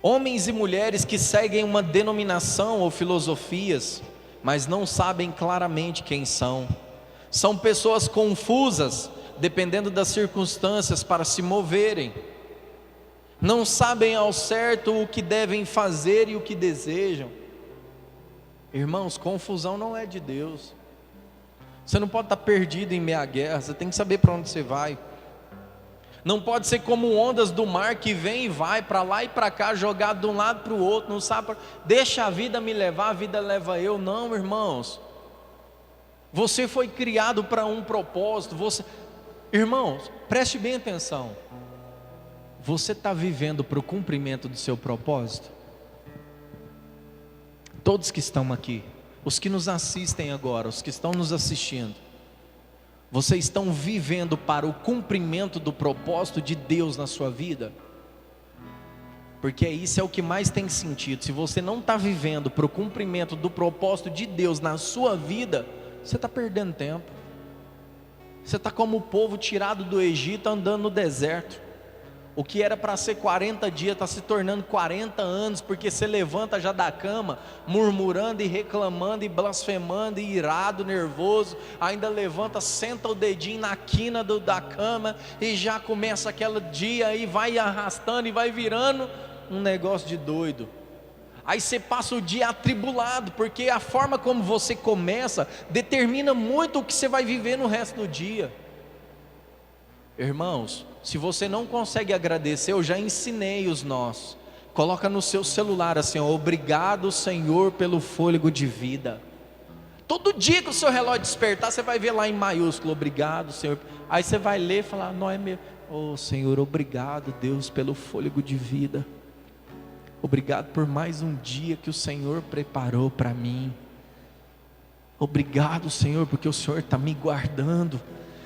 Homens e mulheres que seguem uma denominação ou filosofias, mas não sabem claramente quem são. São pessoas confusas, dependendo das circunstâncias para se moverem. Não sabem ao certo o que devem fazer e o que desejam. Irmãos, confusão não é de Deus. Você não pode estar perdido em meia guerra, você tem que saber para onde você vai. Não pode ser como ondas do mar que vem e vai para lá e para cá, jogado de um lado para o outro, não sabe, deixa a vida me levar, a vida leva eu. Não, irmãos, você foi criado para um propósito. Irmãos, preste bem atenção. Você está vivendo para o cumprimento do seu propósito? Todos que estão aqui, os que nos assistem agora, os que estão nos assistindo, vocês estão vivendo para o cumprimento do propósito de Deus na sua vida? Porque isso é o que mais tem sentido. Se você não está vivendo para o cumprimento do propósito de Deus na sua vida, você está perdendo tempo. Você está como o povo tirado do Egito andando no deserto. O que era para ser 40 dias está se tornando 40 anos, porque você levanta já da cama, murmurando e reclamando e blasfemando e irado, nervoso, ainda levanta, senta o dedinho na quina da cama e já começa aquele dia e vai arrastando e vai virando um negócio de doido. Aí você passa o dia atribulado, porque a forma como você começa determina muito o que você vai viver no resto do dia. Irmãos, se você não consegue agradecer, eu já ensinei os nossos. Coloca no seu celular assim, ó, obrigado Senhor pelo fôlego de vida. Todo dia que o seu relógio despertar, você vai ver lá em maiúsculo, obrigado Senhor. Aí você vai ler e falar, não é meu, oh Senhor, obrigado Deus pelo fôlego de vida. Obrigado por mais um dia que o Senhor preparou para mim. Obrigado, Senhor, porque o Senhor está me guardando.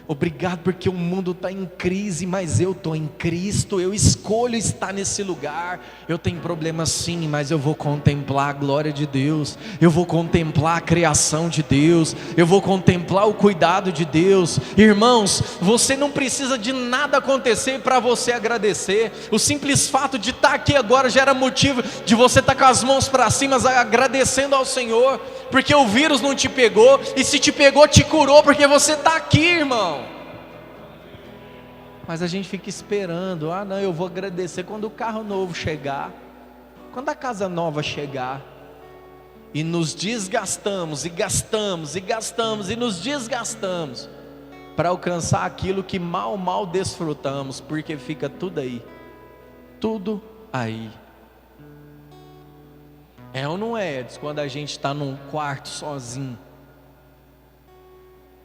Obrigado porque o mundo está em crise, mas eu estou em Cristo, eu escolho estar nesse lugar. Eu tenho problemas sim, mas eu vou contemplar a glória de Deus, eu vou contemplar a criação de Deus, eu vou contemplar o cuidado de Deus. Irmãos, você não precisa de nada acontecer para você agradecer. O simples fato de estar aqui agora já era motivo de você estar com as mãos para cima, agradecendo ao Senhor, porque o vírus não te pegou, e se te pegou, te curou, porque você está aqui, irmão. Mas a gente fica esperando, não, eu vou agradecer quando o carro novo chegar, quando a casa nova chegar, e nos desgastamos, e gastamos, e gastamos, e nos desgastamos, para alcançar aquilo que mal desfrutamos, porque fica tudo aí, tudo aí. É ou não é, Edson, quando a gente está num quarto sozinho,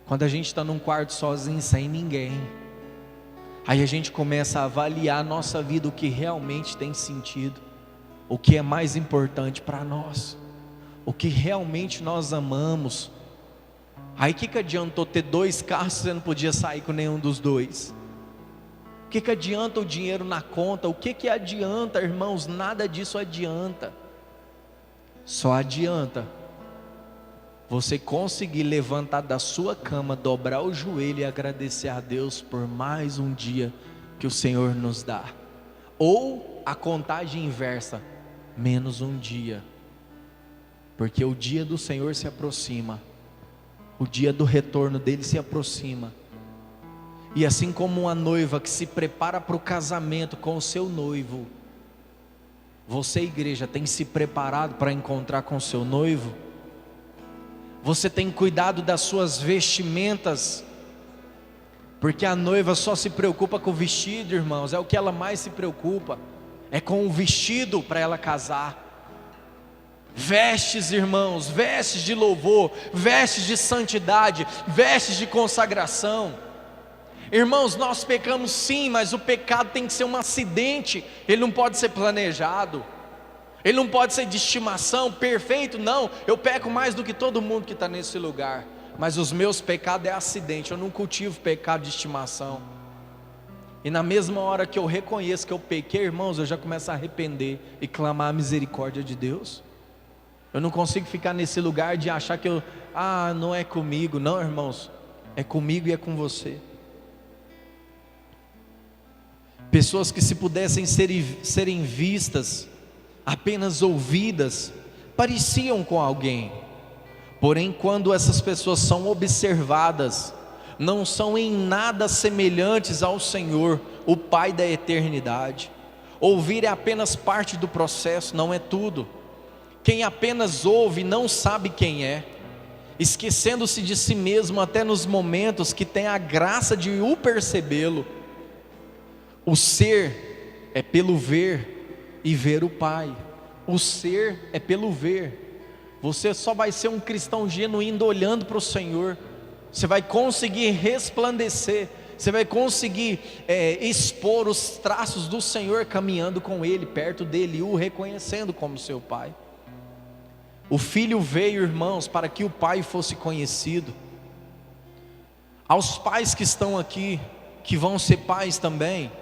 quando a gente está num quarto sozinho, sem ninguém, aí a gente começa a avaliar a nossa vida, o que realmente tem sentido, o que é mais importante para nós, o que realmente nós amamos. Aí o que adiantou ter 2 carros se você não podia sair com nenhum dos 2? O que adianta o dinheiro na conta? O que adianta, irmãos? Nada disso adianta. Só adianta você conseguir levantar da sua cama, dobrar o joelho e agradecer a Deus por mais um dia que o Senhor nos dá. Ou a contagem inversa, menos um dia, porque o dia do Senhor se aproxima, o dia do retorno dele se aproxima. E assim como uma noiva que se prepara para o casamento com o seu noivo, você, igreja, tem se preparado para encontrar com o seu noivo? Você tem cuidado das suas vestimentas? Porque a noiva só se preocupa com o vestido, irmãos, é o que ela mais se preocupa, é com o vestido para ela casar. Vestes, irmãos, vestes de louvor, vestes de santidade, vestes de consagração. Irmãos, nós pecamos sim, mas o pecado tem que ser um acidente, ele não pode ser planejado, ele não pode ser de estimação, perfeito, não. Eu peco mais do que todo mundo que está nesse lugar, mas os meus pecados é acidente, eu não cultivo pecado de estimação. E na mesma hora que eu reconheço que eu pequei, irmãos, eu já começo a arrepender e clamar a misericórdia de Deus. Eu não consigo ficar nesse lugar de achar que não é comigo, não, irmãos, é comigo e é com você. Pessoas que, se pudessem serem vistas, apenas ouvidas, pareciam com alguém. Porém, quando essas pessoas são observadas, não são em nada semelhantes ao Senhor, o Pai da eternidade. Ouvir é apenas parte do processo, não é tudo. Quem apenas ouve não sabe quem é, esquecendo-se de si mesmo até nos momentos que tem a graça de o percebê-lo. O ser é pelo ver e ver o Pai. O ser é pelo ver. Você só vai ser um cristão genuíno olhando para o Senhor. Você vai conseguir resplandecer, você vai conseguir expor os traços do Senhor, caminhando com Ele, perto dEle, e o reconhecendo como seu Pai. O Filho veio, irmãos, para que o Pai fosse conhecido. Aos pais que estão aqui, que vão ser pais também,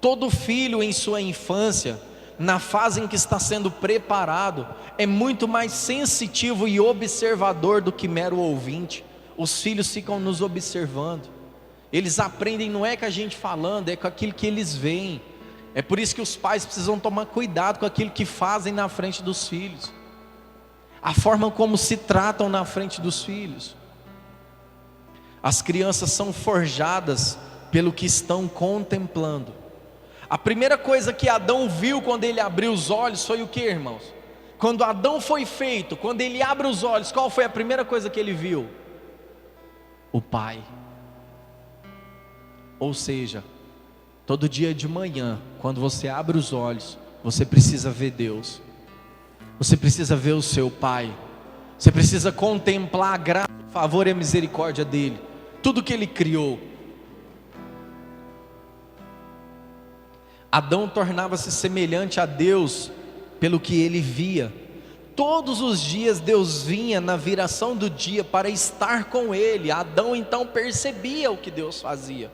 todo filho em sua infância, na fase em que está sendo preparado, é muito mais sensitivo e observador do que mero ouvinte. Os filhos ficam nos observando, eles aprendem, não é com a gente falando, é com aquilo que eles veem. É por isso que os pais precisam tomar cuidado com aquilo que fazem na frente dos filhos, a forma como se tratam na frente dos filhos. As crianças são forjadas pelo que estão contemplando. A primeira coisa que Adão viu quando ele abriu os olhos foi o que, irmãos? Quando Adão foi feito, quando ele abre os olhos, qual foi a primeira coisa que ele viu? O Pai. Ou seja, todo dia de manhã, quando você abre os olhos, você precisa ver Deus, você precisa ver o seu Pai, você precisa contemplar a graça, o favor e a misericórdia dEle, tudo que Ele criou. Adão tornava-se semelhante a Deus pelo que ele via. Todos os dias Deus vinha na viração do dia para estar com ele. Adão então percebia o que Deus fazia.